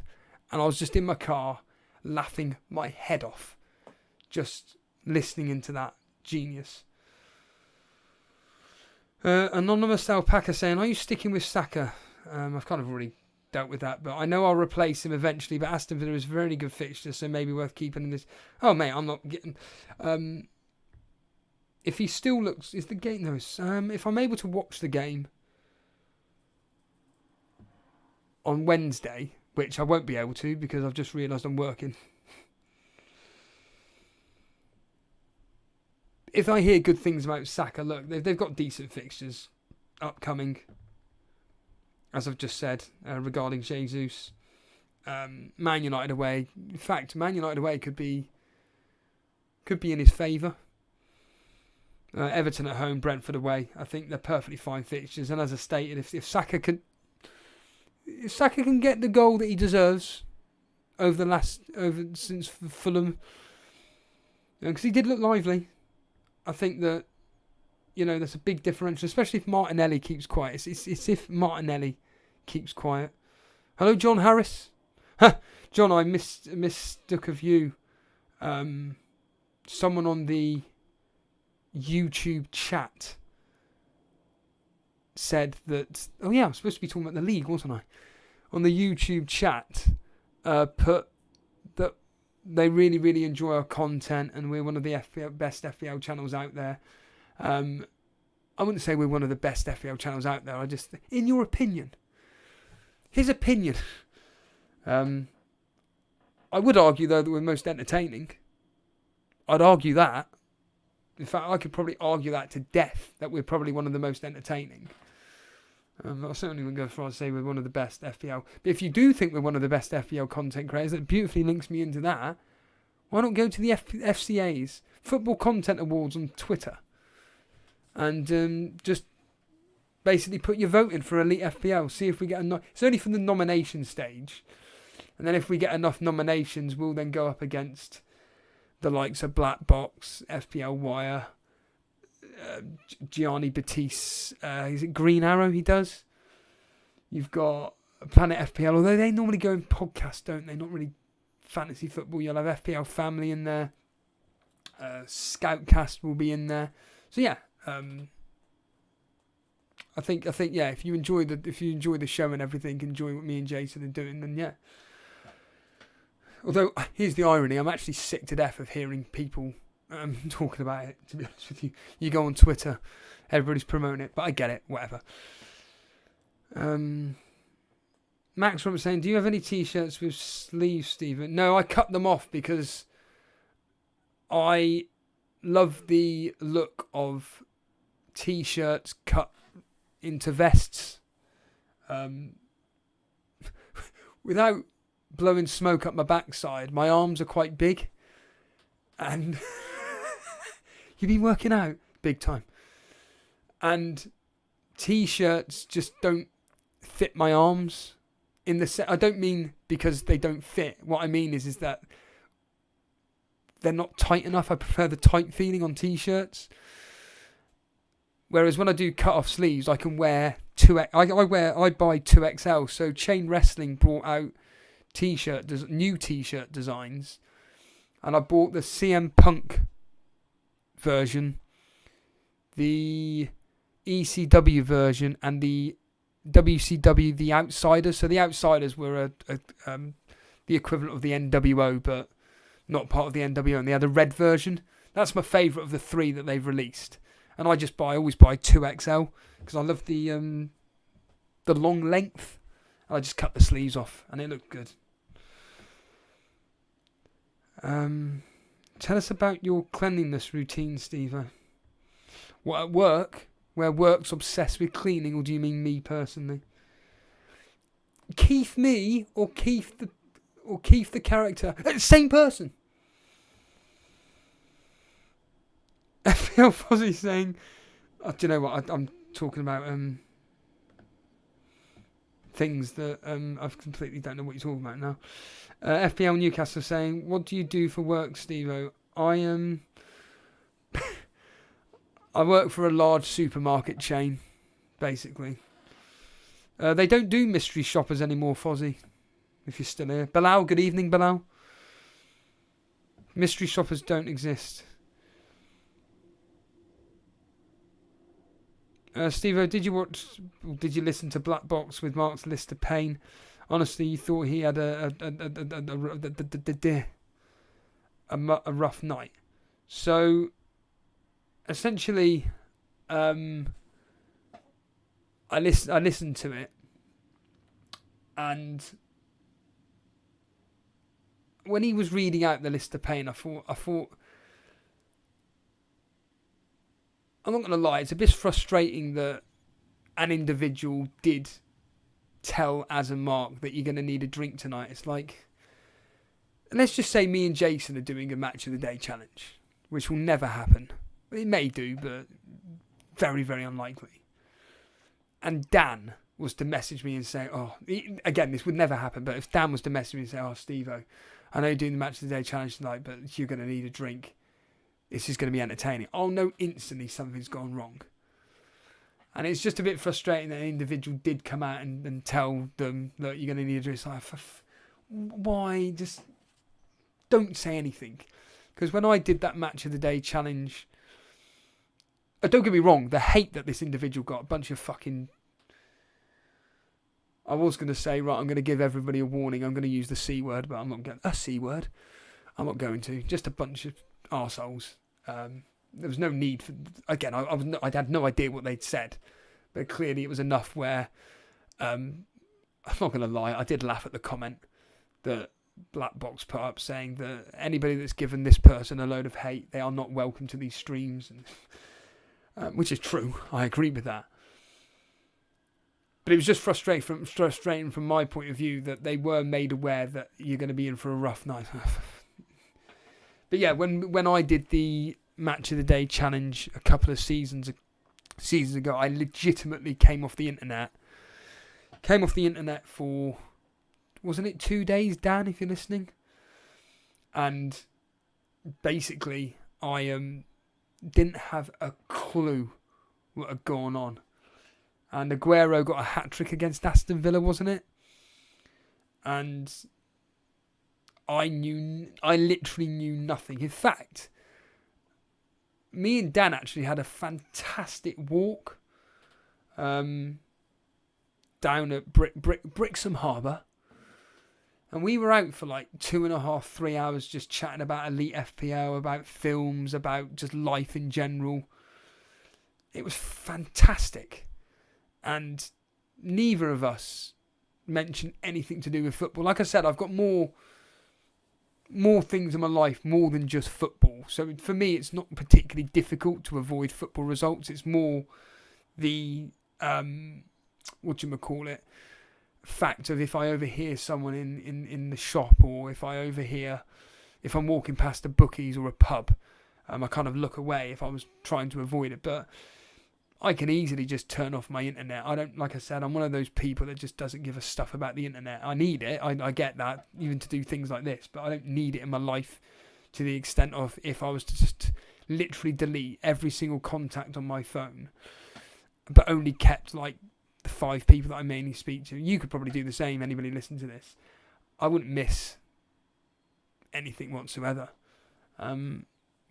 And I was just in my car. laughing my head off just listening into that genius. Anonymous Alpaca saying, are you sticking with Saka? I've kind of already dealt with that, but I know I'll replace him eventually, but Aston Villa is a very good fixture, so maybe worth keeping in this. Oh, mate, I'm not getting... if he still looks... Is the game... No, if I'm able to watch the game on Wednesday, which I won't be able to because I've just realised I'm working. If I hear good things about Saka, look, they've got decent fixtures upcoming, as I've just said, regarding Jesus. Man United away. In fact, Man United away could be in his favour. Everton at home, Brentford away. I think they're perfectly fine fixtures. And as I stated, if Saka can get the goal that he deserves since Fulham, because he did look lively. I think that, there's a big differential, especially if Martinelli keeps quiet. It's if Martinelli keeps quiet. Hello, John Harris. John, I mistook of you. Someone on the YouTube chat said that... Oh, yeah, I was supposed to be talking about the league, wasn't I? On the YouTube chat, put that they really, really enjoy our content and we're one of the best FPL channels out there. I wouldn't say we're one of the best FPL channels out there. In your opinion, his opinion, I would argue, though, that we're most entertaining. I'd argue that. In fact, I could probably argue that to death, that we're probably one of the most entertaining. I certainly wouldn't go as far as to say we're one of the best FPL. But if you do think we're one of the best FPL content creators, that beautifully links me into that. Why not go to the FCA's Football Content Awards on Twitter and just basically put your vote in for Elite FPL. See if we get it's only from the nomination stage. And then if we get enough nominations, we'll then go up against the likes of Black Box, FPL Wire, Gianni Batiste, is it Green Arrow he does? You've got Planet FPL, although they normally go in podcasts, don't they? Not really fantasy football. You'll have FPL Family in there. Scoutcast will be in there. So yeah, I think yeah, if you enjoy the show and everything, enjoy what me and Jason are doing, then yeah. Although here's the irony, I'm actually sick to death of hearing people talking about it, to be honest with you. You go on Twitter, everybody's promoting it, but I get it, whatever. Max from saying, do you have any t-shirts with sleeves, Stephen? No, I cut them off because I love the look of t-shirts cut into vests. Without blowing smoke up my backside, my arms are quite big. And you've been working out big time. And t-shirts just don't fit my arms. I don't mean because they don't fit. What I mean is that they're not tight enough. I prefer the tight feeling on t-shirts. Whereas when I do cut off sleeves, I can wear I buy 2XL. So Chain Wrestling brought out new t-shirt designs, and I bought the CM Punk version, the ECW version, and the WCW The Outsiders. So the Outsiders were the equivalent of the NWO, but not part of the NWO, and they had a red version. That's my favourite of the three that they've released, and I always buy 2XL because I love the long length. I just cut the sleeves off, and it looked good. Tell us about your cleanliness routine, Steve. What, at work? Where work's obsessed with cleaning, or do you mean me personally? Keith me, or Keith the character? Same person. FPL Fozzie saying, do you know what? I'm talking about things that I completely don't know what you're talking about now. FPL Newcastle saying, what do you do for work, Steve-O? I work for a large supermarket chain, basically. They don't do mystery shoppers anymore, Fozzie, if you're still here. Bilal, good evening, Bilal. Mystery shoppers don't exist. Steve-O, did you listen to Black Box with Mark's list of pain? Honestly, you thought he had a rough night. So, essentially, I listened to it, and when he was reading out the list of pain, I thought, I'm not going to lie, it's a bit frustrating that an individual did tell Az and Mark that you're going to need a drink tonight. It's like, let's just say me and Jason are doing a match of the day challenge, which will never happen. It may do, but very, very unlikely. And Dan was to message me and say, again, this would never happen, but if Dan was to message me and say, Steve-O, I know you're doing the match of the day challenge tonight, but you're going to need a drink. This is going to be entertaining. I'll know instantly something's gone wrong. And it's just a bit frustrating that an individual did come out and tell them that you're going to need a drink. It's like, why? Just don't say anything. Because when I did that match of the day challenge, don't get me wrong, the hate that this individual got, a bunch of fucking... I was going to say, right, I'm going to give everybody a warning. I'm going to use the C word, but I'm not going to... A C word? I'm not going to. Just a bunch of arseholes. There was no need for... Again, I had no idea what they'd said. But clearly it was enough where... I'm not going to lie, I did laugh at the comment that Black Box put up saying that anybody that's given this person a load of hate, they are not welcome to these streams. And, which is true. I agree with that. But it was just frustrating from my point of view that they were made aware that you're going to be in for a rough night. But yeah, when I did the Match of the Day challenge a couple of seasons ago, I legitimately came off the internet. Came off the internet for, wasn't it 2 days, Dan, if you're listening? And basically, I didn't have a clue what had gone on. And Aguero got a hat-trick against Aston Villa, wasn't it? And I literally knew nothing. In fact, me and Dan actually had a fantastic walk down at Brixham Harbour. And we were out for like 2.5, 3 hours just chatting about EliteFPL, about films, about just life in general. It was fantastic. And neither of us mentioned anything to do with football. Like I said, I've got more things in my life, more than just football. So for me, it's not particularly difficult to avoid football results. It's more the, fact of if I overhear someone in the shop, or if I'm walking past a bookies or a pub, I kind of look away if I was trying to avoid it. But I can easily just turn off my internet. I don't, like I said, I'm one of those people that just doesn't give a stuff about the internet. I need it. I get that, even to do things like this, but I don't need it in my life to the extent of if I was to just literally delete every single contact on my phone, but only kept like the 5 people that I mainly speak to. You could probably do the same, anybody listening to this. I wouldn't miss anything whatsoever. But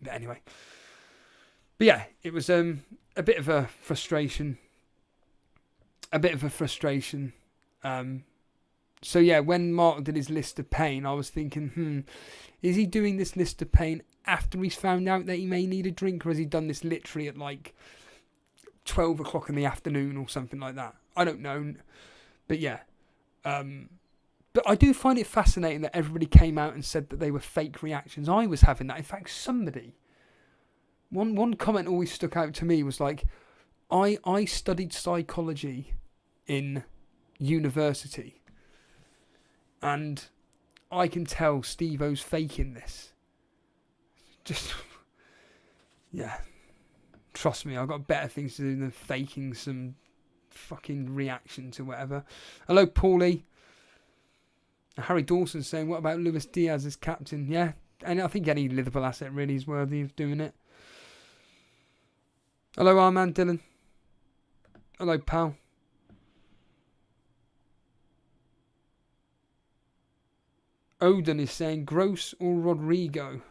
anyway. But yeah, it was a bit of a frustration. So yeah, when Mark did his list of pain, I was thinking, is he doing this list of pain after he's found out that he may need a drink, or has he done this literally at like 12 o'clock in the afternoon or something like that? I don't know. But yeah. But I do find it fascinating that everybody came out and said that they were fake reactions. I was having that. In fact, somebody... One comment always stuck out to me was like, I studied psychology in university, and I can tell Steve-O's faking this. Just, yeah. Trust me, I've got better things to do than faking some fucking reaction to whatever. Hello, Paulie. Harry Dawson saying, what about Luis Diaz as captain? Yeah, and I think any Liverpool asset really is worthy of doing it. Hello, our man Dylan. Hello, pal. Odin is saying, Gross or Rodrigo?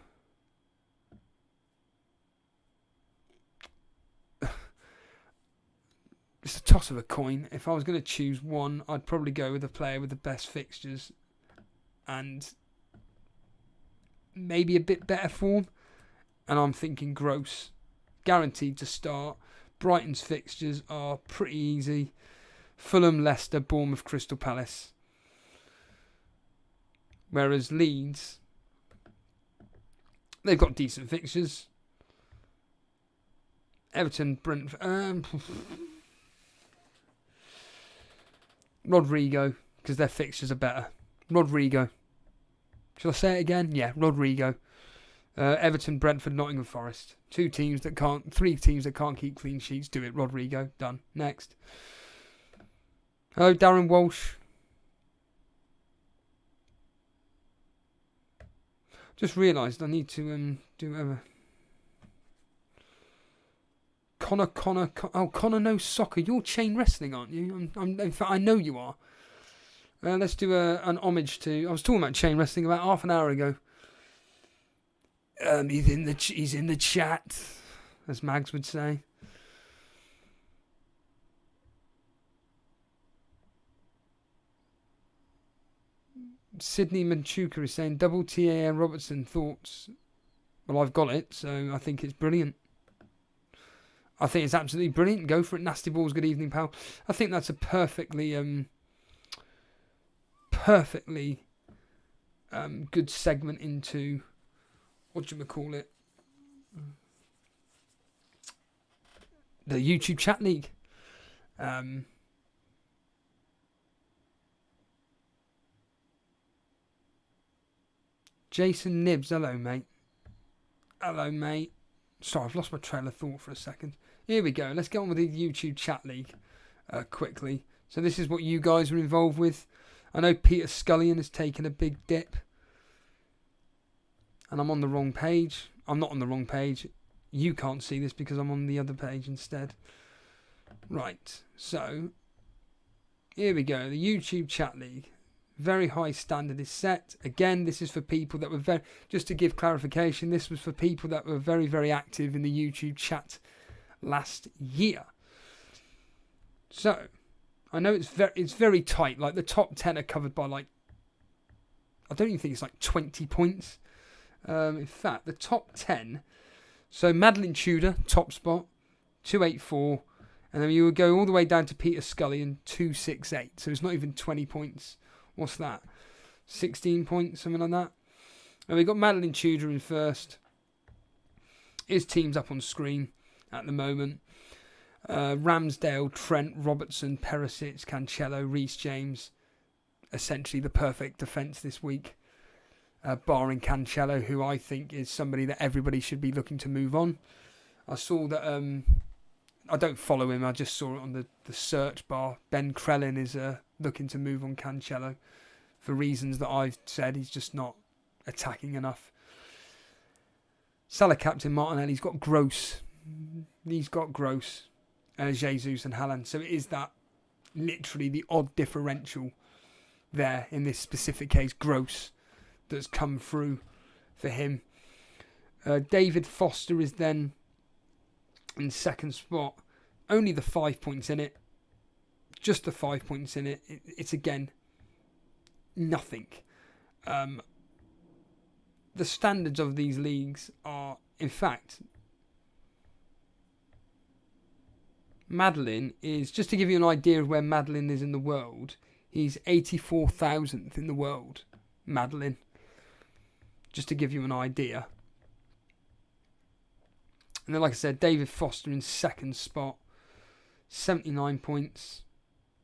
toss of a coin. If I was going to choose one, I'd probably go with the player with the best fixtures and maybe a bit better form. And I'm thinking Gross. Guaranteed to start. Brighton's fixtures are pretty easy. Fulham, Leicester, Bournemouth, Crystal Palace. Whereas Leeds, they've got decent fixtures. Everton, Brentford, Rodrigo, because their fixtures are better. Rodrigo. Shall I say it again? Yeah, Rodrigo. Everton, Brentford, Nottingham Forest. Three teams that can't keep clean sheets. Do it, Rodrigo. Done. Next. Oh, Darren Walsh. Just realised I need to do whatever. Connor knows soccer. You're chain wrestling, aren't you? In fact, I know you are. Let's do an homage to. I was talking about chain wrestling about half an hour ago. He's in the chat, as Mags would say. Sydney Manchuka is saying double TAN Robertson thoughts. Well, I've got it, so I think it's brilliant. I think it's absolutely brilliant. Go for it. Nasty Balls, good evening, pal. I think that's a perfectly good segment into, what do you call it? The YouTube chat league. Jason Nibbs, hello mate. Hello mate. Sorry, I've lost my trail of thought for a second. Here we go. Let's get on with the YouTube chat league quickly. So this is what you guys are involved with. I know Peter Scullion has taken a big dip. And I'm on the wrong page. I'm not on the wrong page. You can't see this because I'm on the other page instead. Right. So, here we go. The YouTube chat league. Very high standard is set. Again, this is for people that were just to give clarification, this was for people that were very, very active in the YouTube chat last year. So, I know it's very tight. Like, the top 10 are covered by, like, I don't even think it's like 20 points. In fact, the top 10. So, Madeline Tudor, top spot, 284. And then you would go all the way down to Peter Scullion, 268. So, it's not even 20 points. What's that? 16 points, something like that. And we've got Madeline Tudor in first. His team's up on screen at the moment. Ramsdale, Trent, Robertson, Perisic, Cancelo, Reece James. Essentially the perfect defence this week. Barring Cancelo, who I think is somebody that everybody should be looking to move on. I saw that... I don't follow him. I just saw it on the search bar. Ben Crellin is looking to move on Cancelo for reasons that I've said. He's just not attacking enough. Salah captain Martinelli's got Gross. He's got Gross, Jesus and Haaland. So it is that literally the odd differential there in this specific case, Gross, that's come through for him. David Foster is then in second spot. Only the 5 points in it. Just the 5 points in it. It's again nothing. The standards of these leagues are, in fact, Madeline is, just to give you an idea of where Madeline is in the world, he's 84,000th in the world. Madeline. Just to give you an idea. And then, like I said, David Foster in second spot. 79 points.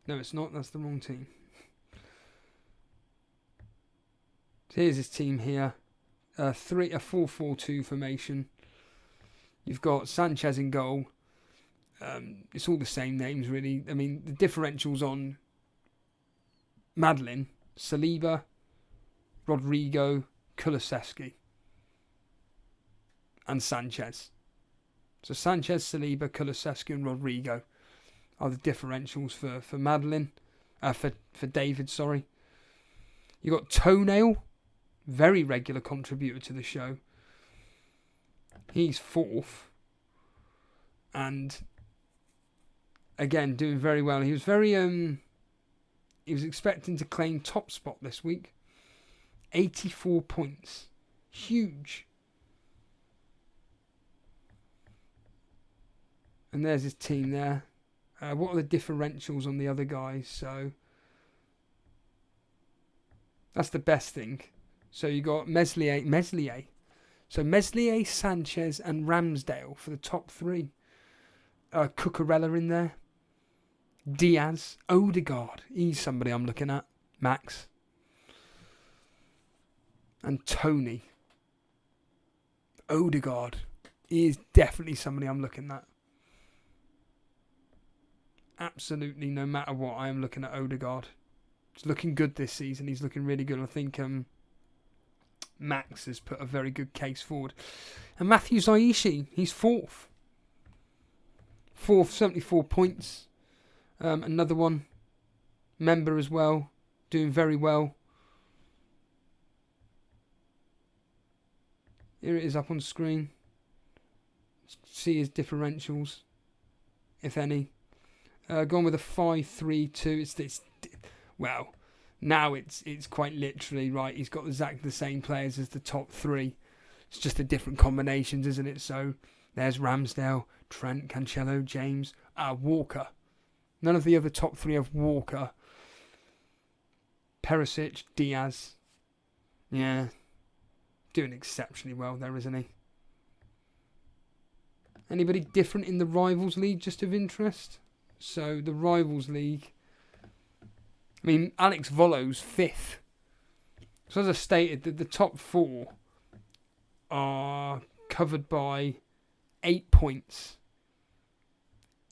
No, it's not. That's the wrong team. So here's his team here. A 4-4-2 formation. You've got Sanchez in goal. It's all the same names, really. I mean, the differentials on Madeline, Saliba, Rodrigo, Kulusevski, and Sanchez. So Sanchez, Saliba, Kulusevski, and Rodrigo are the differentials for Madeline. For David, sorry. You got Toenail, very regular contributor to the show. He's fourth. And again, doing very well. He was he was expecting to claim top spot this week. 84 points. Huge. And there's his team there. What are the differentials on the other guys? So that's the best thing. So you got Meslier. So Meslier, Sanchez and Ramsdale for the top three. Cucurella in there. Diaz. Odegaard. He's somebody I'm looking at. Max. And Tony. Odegaard. He is definitely somebody I'm looking at. Absolutely, no matter what, I am looking at Odegaard. He's looking good this season. He's looking really good. I think Max has put a very good case forward. And Matthew Zaishi, he's fourth. Fourth, 74 points. Another one. Member as well. Doing very well. Here it is up on screen. See his differentials, if any. Gone with a 5-3-2. Well, now it's quite literally right. He's got exactly the same players as the top three. It's just the different combinations, isn't it? So there's Ramsdale, Trent, Cancelo, James, Walker. None of the other top three have Walker. Perisic, Diaz. Yeah, doing exceptionally well there, isn't he? Anybody different in the Rivals League, just of interest? So the Rivals League, I mean, Alex Volo's fifth. So as I stated, the top four are covered by 8 points.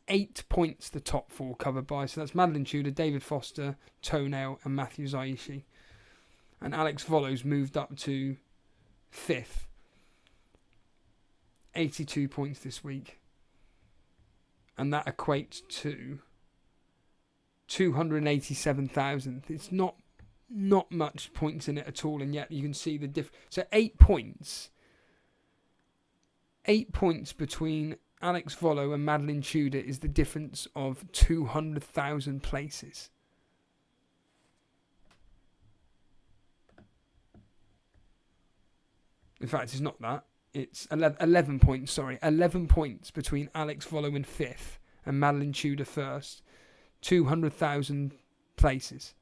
8 points the top four covered by. So that's Madeline Tudor, David Foster, Toenail and Matthew Zaishi. And Alex Volo's moved up to fifth. 82 points this week. And that equates to 287,000. It's not much points in it at all, and yet you can see the difference. So 8 points. 8 points between Alex Volo and Madeline Tudor is the difference of 200,000 places. In fact, it's not that. It's 11 points, sorry. 11 points between Alex Volo in fifth and Madeline Tudor first. 200,000 places.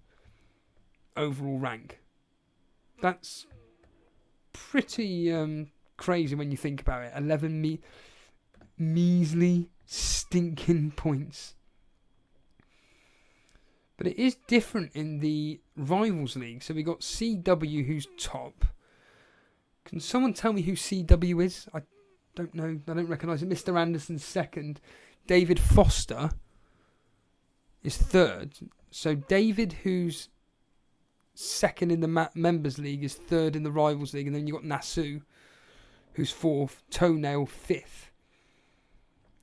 Overall rank. That's pretty crazy when you think about it. 11 measly, stinking points. But it is different in the Rivals League. So we got CW, who's top. Can someone tell me who CW is? I don't know. I don't recognise it. Mr. Anderson's second. David Foster is third. So David, who's second in the Members League, is third in the Rivals League. And then you've got Nasu, who's fourth. Toenail, fifth.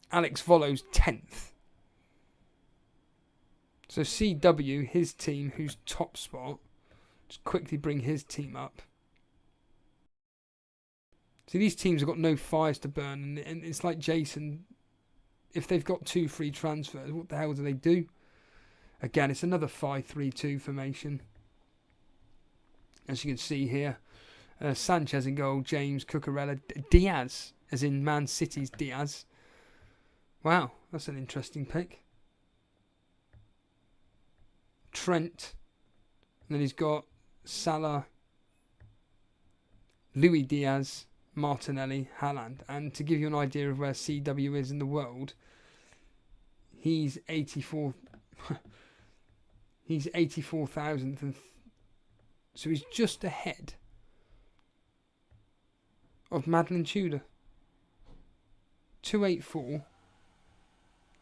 Alex Volo's 10th. So CW, his team, who's top spot. Just quickly bring his team up. See, these teams have got no fires to burn, and it's like Jason, if they've got 2 free transfers, what the hell do they do? Again, it's another 5-3-2 formation. As you can see here, Sanchez in goal, James, Cucurella, Diaz, as in Man City's Diaz. Wow, that's an interesting pick. Trent, and then he's got Salah, Luis Diaz, Martinelli, Haaland. And to give you an idea of where CW is in the world, he's 84. He's 84,000th, so he's just ahead of Madeline Tudor. 284.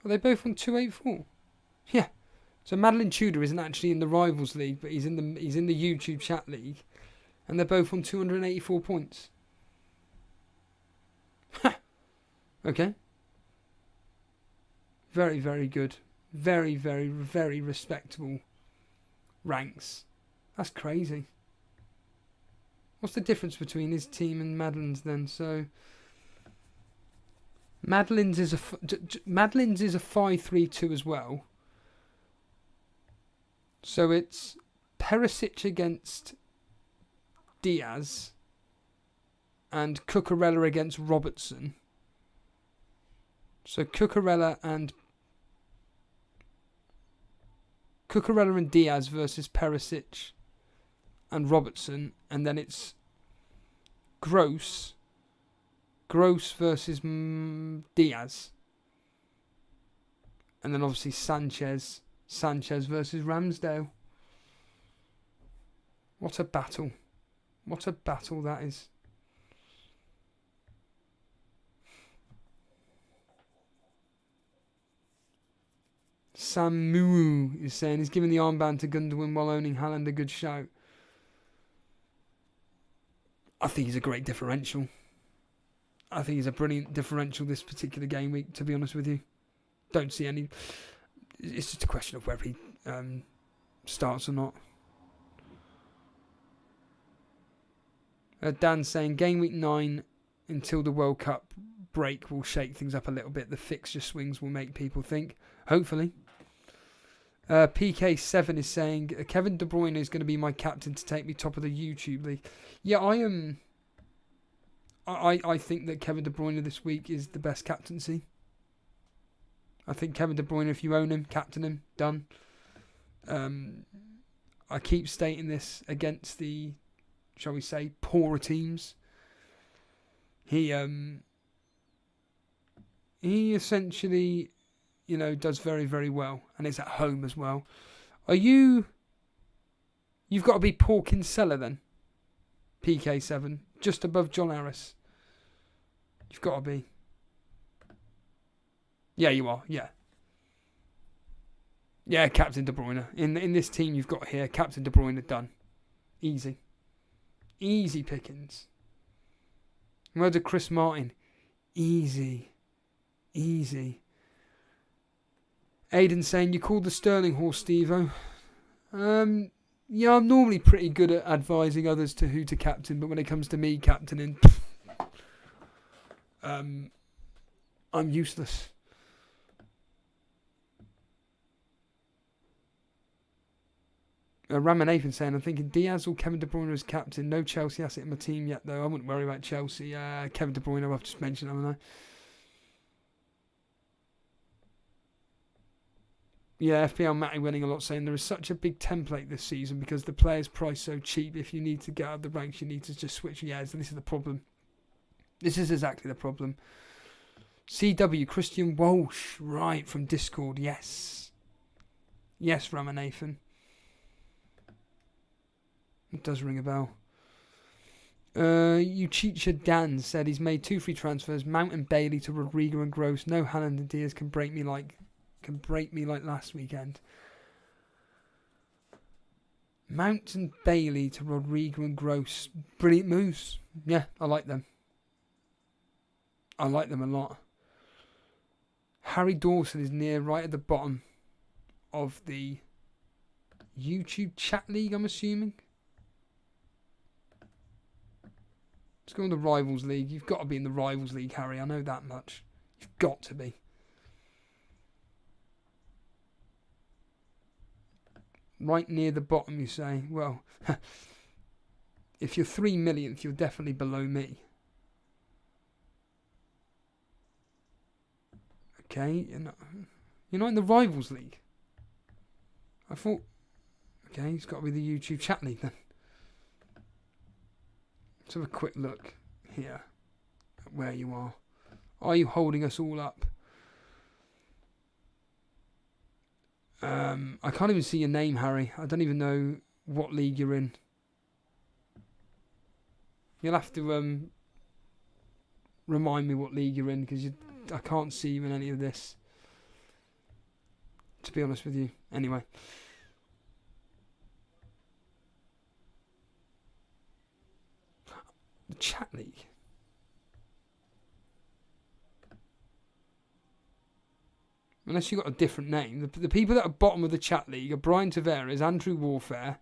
Are they both on 284? Yeah. So Madeline Tudor isn't actually in the Rivals League, but he's in the YouTube Chat League, and they're both on 284 points. Okay. Very, very good. Very, very, very respectable ranks. That's crazy. What's the difference between his team and Madeline's then? So Madeline's is a 5-3-2 as well. So it's Perisic against Diaz and Cucurella against Robertson. So Cucurella and Diaz versus Perisic and Robertson, and then it's Gross versus Diaz, and then obviously Sanchez versus Ramsdale. What a battle! What a battle that is. Samu is saying he's giving the armband to Gundogan while owning Haaland, a good shout. I think he's a great differential. I think he's a brilliant differential this particular game week, to be honest with you. Don't see any... It's just a question of whether he starts or not. Dan's saying game week 9 until the World Cup break will shake things up a little bit. The fixture swings will make people think. Hopefully. PK7 is saying Kevin De Bruyne is going to be my captain to take me top of the YouTube league. Yeah, I am. I think that Kevin De Bruyne this week is the best captaincy. I think Kevin De Bruyne, if you own him, captain him, done. I keep stating this against the, shall we say, poorer teams. He essentially, does very, very well, and it's at home as well. You've got to be Paul Kinsella then, PK7, just above John Harris. You've got to be. Yeah, you are. Yeah. Yeah, Captain De Bruyne. In this team you've got here, Captain De Bruyne done. Easy. Easy pickings. Where to Chris Martin? Easy. Easy. Aidan saying, you called the Sterling horse, Steve-O. Yeah, I'm normally pretty good at advising others to who to captain, but when it comes to me captaining, I'm useless. Ramanathan saying, I'm thinking Diaz or Kevin De Bruyne as captain. No Chelsea asset in my team yet, though. I wouldn't worry about Chelsea. Kevin De Bruyne, I've just mentioned, haven't I? Yeah, FPL Matty winning a lot, saying there is such a big template this season because the players' price so cheap. If you need to get out of the ranks, you need to just switch. Yeah, so this is the problem. This is exactly the problem. CW, Christian Walsh, right, from Discord, yes. Yes, Ramanathan. It does ring a bell. Uchicha Dan said he's made 2 free transfers, Mount and Bailey to Rodrigo and Gross. No Haaland and Diaz can break me like last weekend. Mount and Bailey to Rodrigo and Gross. Brilliant moves. Yeah, I like them. I like them a lot. Harry Dawson is near right at the bottom of the YouTube chat league, I'm assuming. Let's go on the Rivals League. You've got to be in the Rivals League, Harry. I know that much. You've got to be. Right near the bottom, you say. Well, if you're 3 millionth, you're definitely below me. Okay, you're not in the Rivals League. I thought, okay, it's got to be the YouTube chat league then. Let's have a quick look here at where you are. Are you holding us all up? I can't even see your name, Harry. I don't even know what league you're in. You'll have to remind me what league you're in because I can't see you in any of this. To be honest with you. Anyway. The chat league. Unless you've got a different name. The people that are bottom of the chat league are Brian Tavares, Andrew Warfare,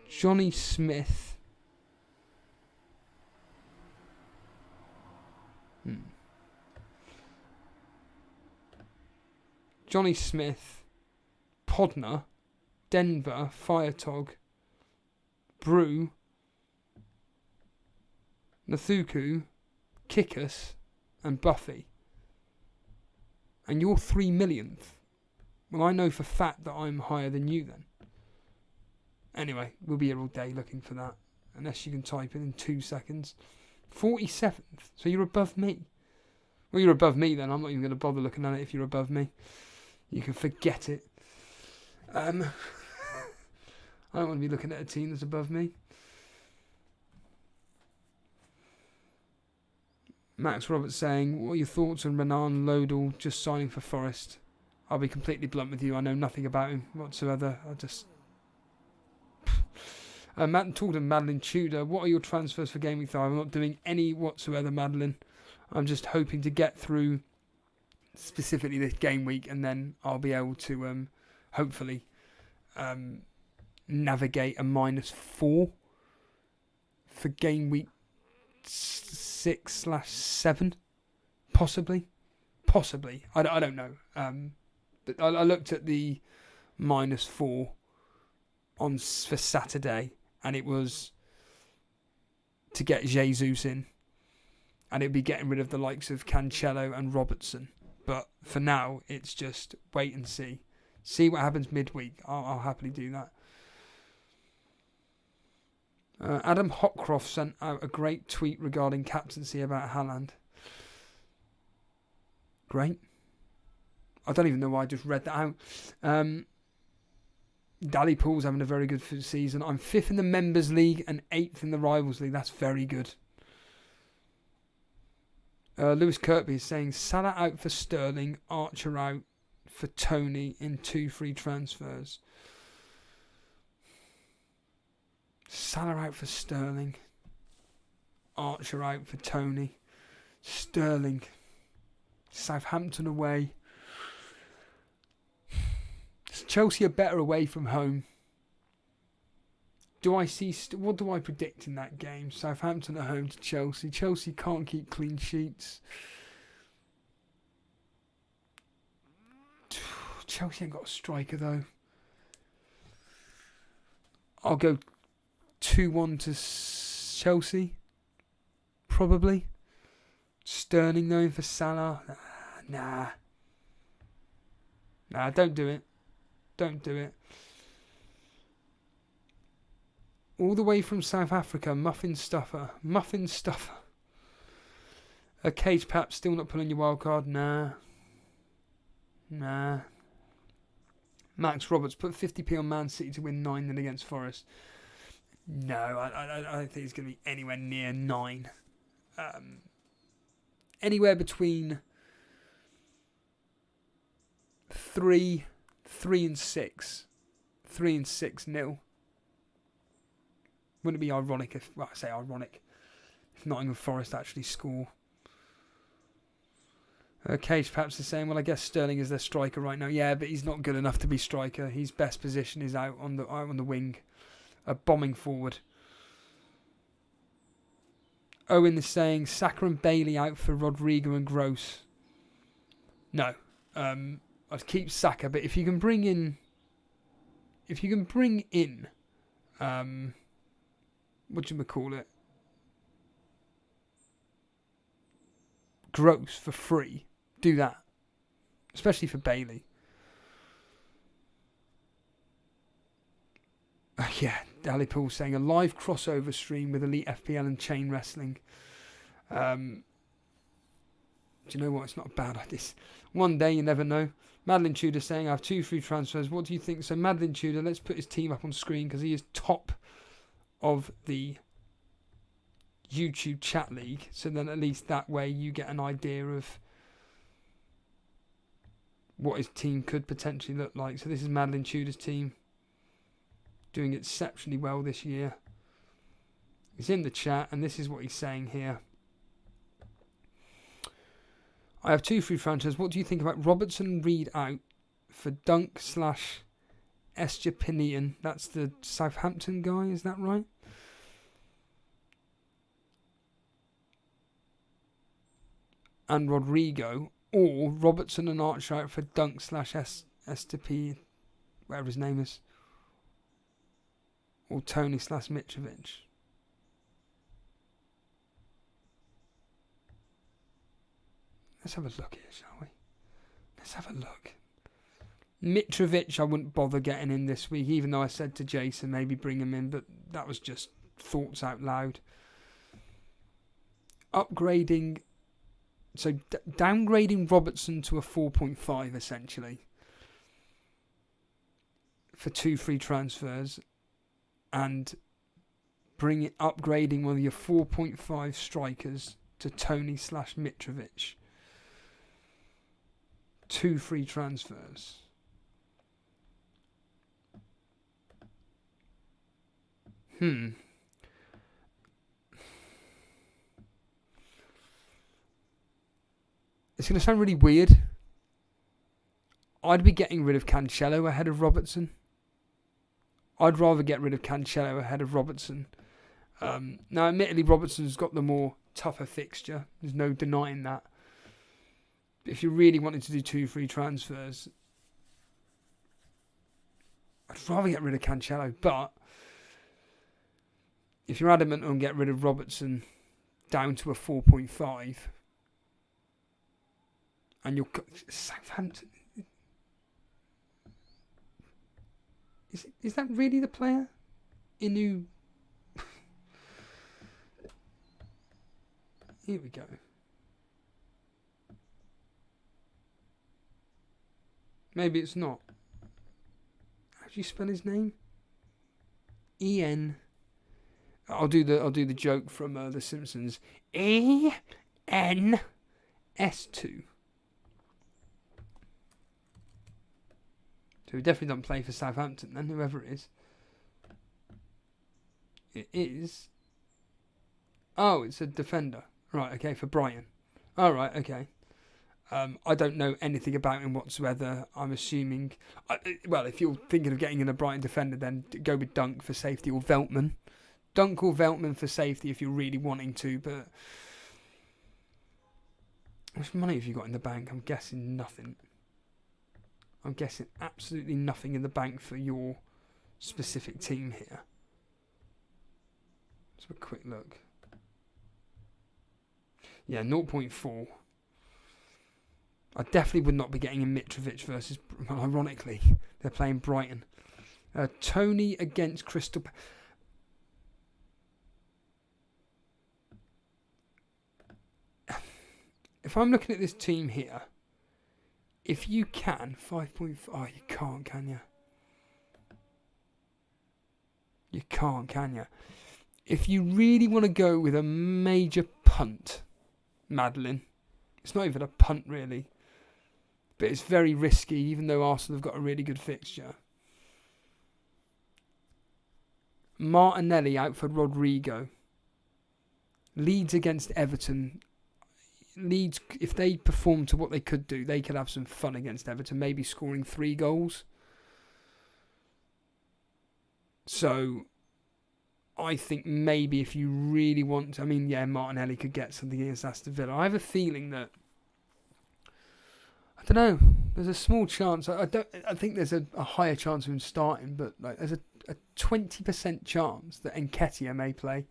Johnny Smith. Johnny Smith, Podner, Denver, Firetog, Brew, Nathuku, Kickus, and Buffy. And you're 3 millionth. Well, I know for fact that I'm higher than you then. Anyway, we'll be here all day looking for that. Unless you can type it in 2 seconds. 47th. So you're above me. Well, you're above me then. I'm not even going to bother looking at it if you're above me. You can forget it. I don't want to be looking at a team that's above me. Max Roberts saying, what are your thoughts on Renan Lodal just signing for Forest? I'll be completely blunt with you. I know nothing about him whatsoever. I just... Matt talked to Madeline Tudor. What are your transfers for Gameweek 5? I'm not doing any whatsoever, Madeline. I'm just hoping to get through specifically this game week, and then I'll be able to hopefully navigate a -4 for game week 6/7, possibly. I don't know. But I looked at the -4 for Saturday, and it was to get Jesus in, and it'd be getting rid of the likes of Cancelo and Robertson. But for now, it's just wait and see. See what happens midweek. I'll happily do that. Adam Hockcroft sent out a great tweet regarding captaincy about Haaland. Great. I don't even know why I just read that out. Dally Pool's having a very good season. I'm 5th in the Members League and 8th in the Rivals League. That's very good. Lewis Kirkby is saying Salah out for Sterling, Archer out for Tony in 2 free transfers. Salah out for Sterling, Archer out for Tony. Sterling, Southampton away. Chelsea are better away from home. Do I see? What do I predict in that game? Southampton at home to Chelsea. Chelsea can't keep clean sheets. Chelsea ain't got a striker though. I'll go 2-1 to Chelsea. Probably. Sterling though for Salah. Nah, don't do it. Don't do it. All the way from South Africa, Muffin Stuffer. A Cage Pap still not pulling your wild card? Nah. Max Roberts put 50p on Man City to win 9-0 against Forest. No, I don't think it's going to be anywhere near 9. Anywhere between 3 and 6. 3 and 6-0. Wouldn't it be ironic if, well, I say ironic, if Nottingham Forest actually score? Cage perhaps is saying, well, I guess Sterling is their striker right now. Yeah, but he's not good enough to be striker. His best position is out on the wing, bombing forward. Owen is saying Saka and Bailey out for Rodrigo and Gross. No, I'd keep Saka, but if you can bring in, what do you call it? Gross for free. Do that. Especially for Bailey. Yeah, Dally Pool saying a live crossover stream with EliteFPL and Chain Wrestling. Do you know what? It's not a bad idea. One day, you never know. Madeline Tudor saying I have 2 free transfers. What do you think? So Madeline Tudor, let's put his team up on screen because he is top of the YouTube chat league. So then at least that way you get an idea of what his team could potentially look like. So this is Madeline Tudor's team. Doing exceptionally well this year. He's in the chat and this is what he's saying here. I have 2 free franchises. What do you think about Robertson Reed out for Dunk / Estepinian? That's the Southampton guy, is that right? And Rodrigo, or Robertson and Archer for Dunk / STP, whatever his name is, or Tony / Mitrovic. Let's have a look here, shall we? Let's have a look. Mitrovic, I wouldn't bother getting in this week, even though I said to Jason maybe bring him in, but that was just thoughts out loud. Upgrading, so downgrading Robertson to a 4.5 essentially for 2 free transfers, and upgrading one of your 4.5 strikers to Tony / Mitrovic. 2 free transfers. It's going to sound really weird. I'd be getting rid of Cancelo ahead of Robertson. I'd rather get rid of Cancelo ahead of Robertson. Now, admittedly, Robertson's got the more tougher fixture. There's no denying that. But if you really wanted to do 2 free transfers, I'd rather get rid of Cancelo. But if you're adamant on get rid of Robertson down to a 4.5, and you're Southampton, is that really the player? Inu. Here we go. Maybe it's not. How do you spell his name? E-N. I'll do the joke from The Simpsons. E-N-S-2. So he definitely doesn't play for Southampton then, whoever it is. It is... Oh, it's a defender. Right, okay, for Brighton. Oh, right, okay. I don't know anything about him whatsoever. I'm assuming... well, if you're thinking of getting in a Brighton defender, then go with Dunk for safety, or Veltman. Dunk or Veltman for safety if you're really wanting to, but... How much money have you got in the bank? I'm guessing nothing. I'm guessing absolutely nothing in the bank for your specific team here. Let's have a quick look. Yeah, 0.4. I definitely would not be getting a Mitrovic versus... Ironically, they're playing Brighton. Tony against Crystal... If I'm looking at this team here, if you can, 5.5... Oh, you can't, can you? You can't, can you? If you really want to go with a major punt, Madeline, it's not even a punt really, but it's very risky, even though Arsenal have got a really good fixture. Martinelli out for Rodrigo. Leeds against Everton. Leeds, if they perform to what they could do, they could have some fun against Everton, maybe scoring 3 goals. So, I think maybe if you really want to, I mean, yeah, Martinelli could get something against Aston Villa. I have a feeling that, I don't know, there's a small chance, I think there's a higher chance of him starting, but like there's a 20% chance that Nketiah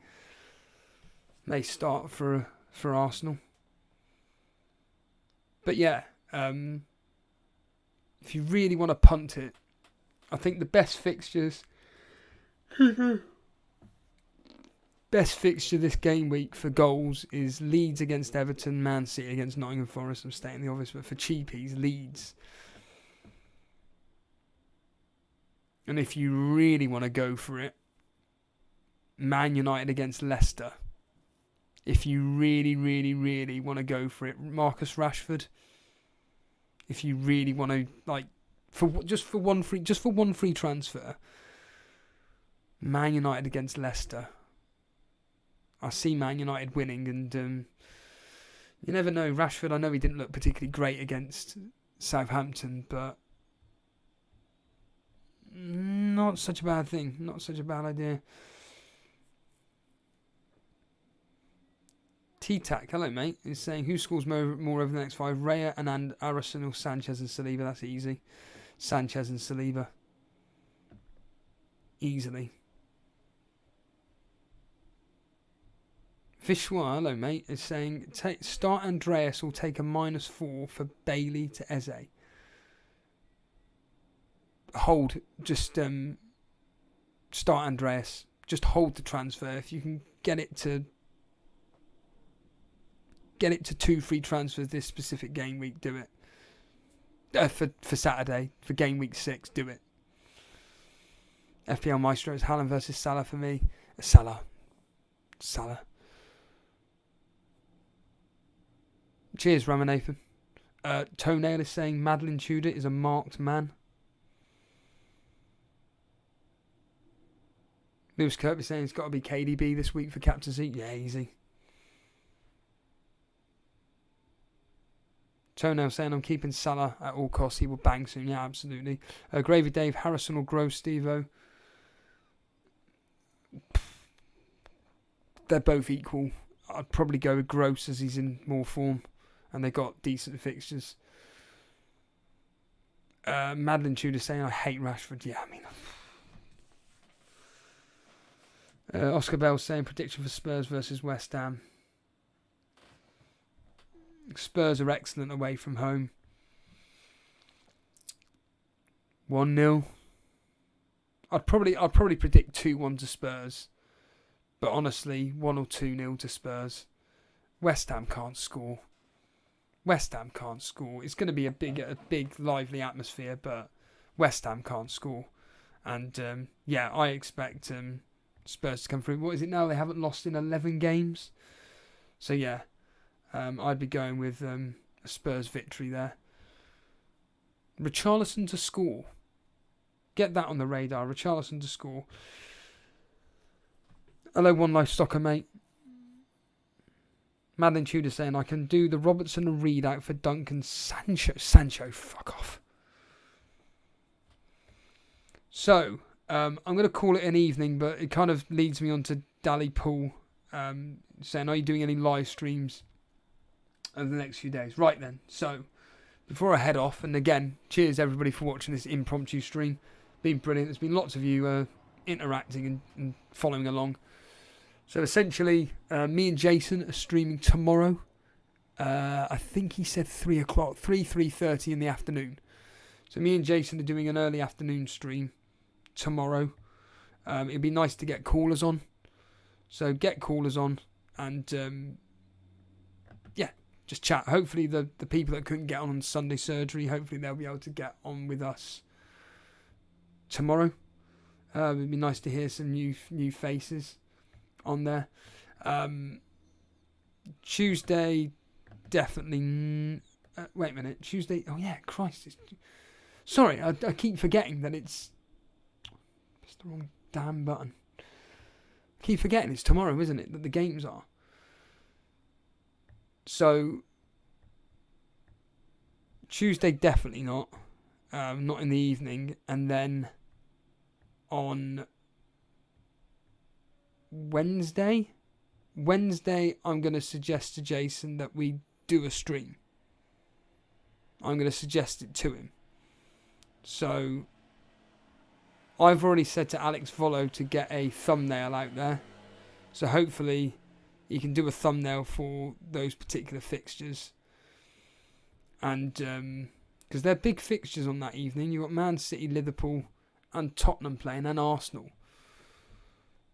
may start for Arsenal. But yeah, if you really want to punt it, I think the best fixtures... Best fixture this game week for goals is Leeds against Everton, Man City against Nottingham Forest. I'm stating the obvious, but for cheapies, Leeds. And if you really want to go for it, Man United against Leicester. If you really, really, really want to go for it, Marcus Rashford. If you really want to, like, for one free transfer, Man United against Leicester. I see Man United winning, and you never know. Rashford, I know he didn't look particularly great against Southampton, but not such a bad thing. Not such a bad idea. T-Tac, hello mate, is saying who scores more over the next 5? Raya and Arsenal, Sanchez and Saliba. That's easy. Sanchez and Saliba. Easily. Vishwa, hello mate, is saying start Andreas will take a -4 for Bailey to Eze. Hold, just start Andreas. Just hold the transfer. If you can get it to 2 free transfers this specific game week, do it. For Saturday, for game week 6, do it. FPL Maestro is Haaland versus Salah for me. Salah. Cheers, Ramanathan. Toenail is saying Madeline Tudor is a marked man. Lewis Kirby is saying it's got to be KDB this week for captaincy. Yeah, easy. Toenail saying I'm keeping Salah at all costs. He will bang soon. Yeah, absolutely. Gravy Dave, Harrison or Gross, Stevo. They're both equal. I'd probably go with Gross as he's in more form. And they got decent fixtures. Madeline Tudor saying I hate Rashford. Yeah, I mean. Oscar Bell saying prediction for Spurs versus West Ham. Spurs are excellent away from home. 1-0. I'd probably predict 2-1 to Spurs. But honestly, 1 or 2-0 to Spurs. West Ham can't score. It's going to be a big, lively atmosphere, but West Ham can't score. And I expect Spurs to come through. What is it now? They haven't lost in 11 games. So yeah, I'd be going with a Spurs victory there. Richarlison to score. Get that on the radar. Richarlison to score. Hello, One Life Soccer, mate. Madeline Tudor saying I can do the Robertson and Reed out for Duncan Sancho, fuck off. So, I'm going to call it an evening, but it kind of leads me on to Dally Pool saying, are you doing any live streams over the next few days? Right then, so, before I head off, and again, cheers everybody for watching this impromptu stream. Been brilliant. There's been lots of you interacting and following along. So essentially, me and Jason are streaming tomorrow. I think he said 3 o'clock, 3:30 in the afternoon. So me and Jason are doing an early afternoon stream tomorrow. It'd be nice to get callers on. So get callers on and just chat. Hopefully the people that couldn't get on Sunday surgery, hopefully they'll be able to get on with us tomorrow. It'd be nice to hear some new faces on there. Tuesday, definitely. Wait a minute, Tuesday. Oh yeah, Christ! Sorry, I keep forgetting that it's the wrong damn button. I keep forgetting it's tomorrow, isn't it? That the games are. So Tuesday, definitely not. Not in the evening, and then on Wednesday, I'm going to suggest to Jason that we do a stream. I'm going to suggest it to him. So, I've already said to Alex Volo to get a thumbnail out there. So hopefully, he can do a thumbnail for those particular fixtures. And, because they're big fixtures on that evening. You've got Man City, Liverpool, and Tottenham playing, and Arsenal.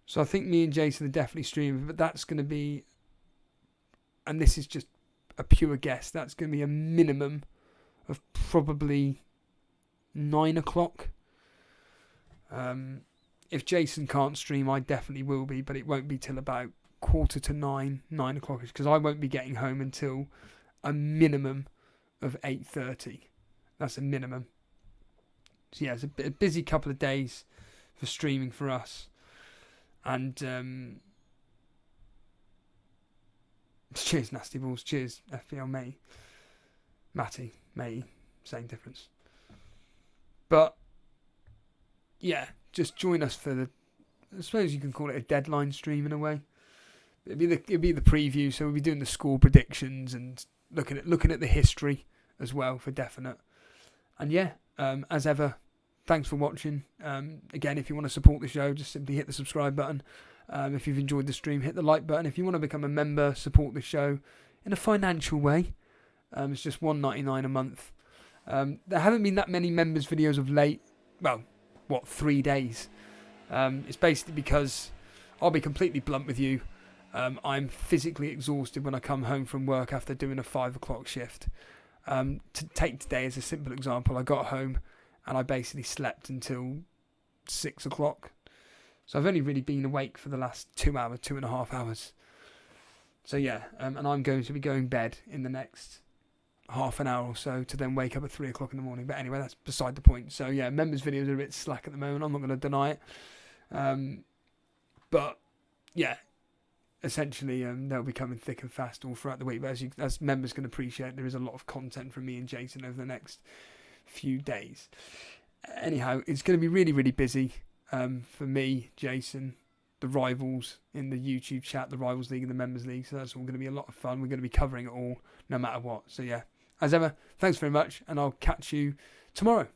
So I think me and Jason are definitely streaming, but that's going to be, and this is just a pure guess, that's going to be a minimum of probably 9 o'clock. If Jason can't stream, I definitely will be, but it won't be till about 9:15, 9 o'clock, because I won't be getting home until a minimum of 8:30. That's a minimum. So yeah, it's a busy couple of days for streaming for us. And cheers, Nasty Balls. Cheers, FPL Matty, same difference. But yeah, just join us for I suppose you can call it a deadline stream in a way. it'd be the preview. So we'll be doing the score predictions and looking at the history as well for definite. And yeah, as ever, thanks for watching. Again, if you want to support the show, just simply hit the subscribe button. If you've enjoyed the stream, hit the like button. If you want to become a member, support the show in a financial way, it's just $1.99 a month. There haven't been that many members videos of late. Well, 3 days? It's basically because, I'll be completely blunt with you, I'm physically exhausted when I come home from work after doing a 5 o'clock shift. To take today as a simple example, I got home and I basically slept until 6 o'clock. So I've only really been awake for the last 2.5 hours. So yeah, and I'm going to be going to bed in the next half an hour or so to then wake up at 3 o'clock in the morning. But anyway, that's beside the point. So yeah, members videos are a bit slack at the moment. I'm not going to deny it. But yeah, essentially they'll be coming thick and fast all throughout the week. But as members can appreciate, there is a lot of content from me and Jason over the next few days. Anyhow, it's going to be really, really busy. For me, Jason, the rivals in the YouTube chat, the Rivals League and the Members League. So that's all going to be a lot of fun. We're going to be covering it all no matter what. So yeah, as ever, thanks very much and I'll catch you tomorrow.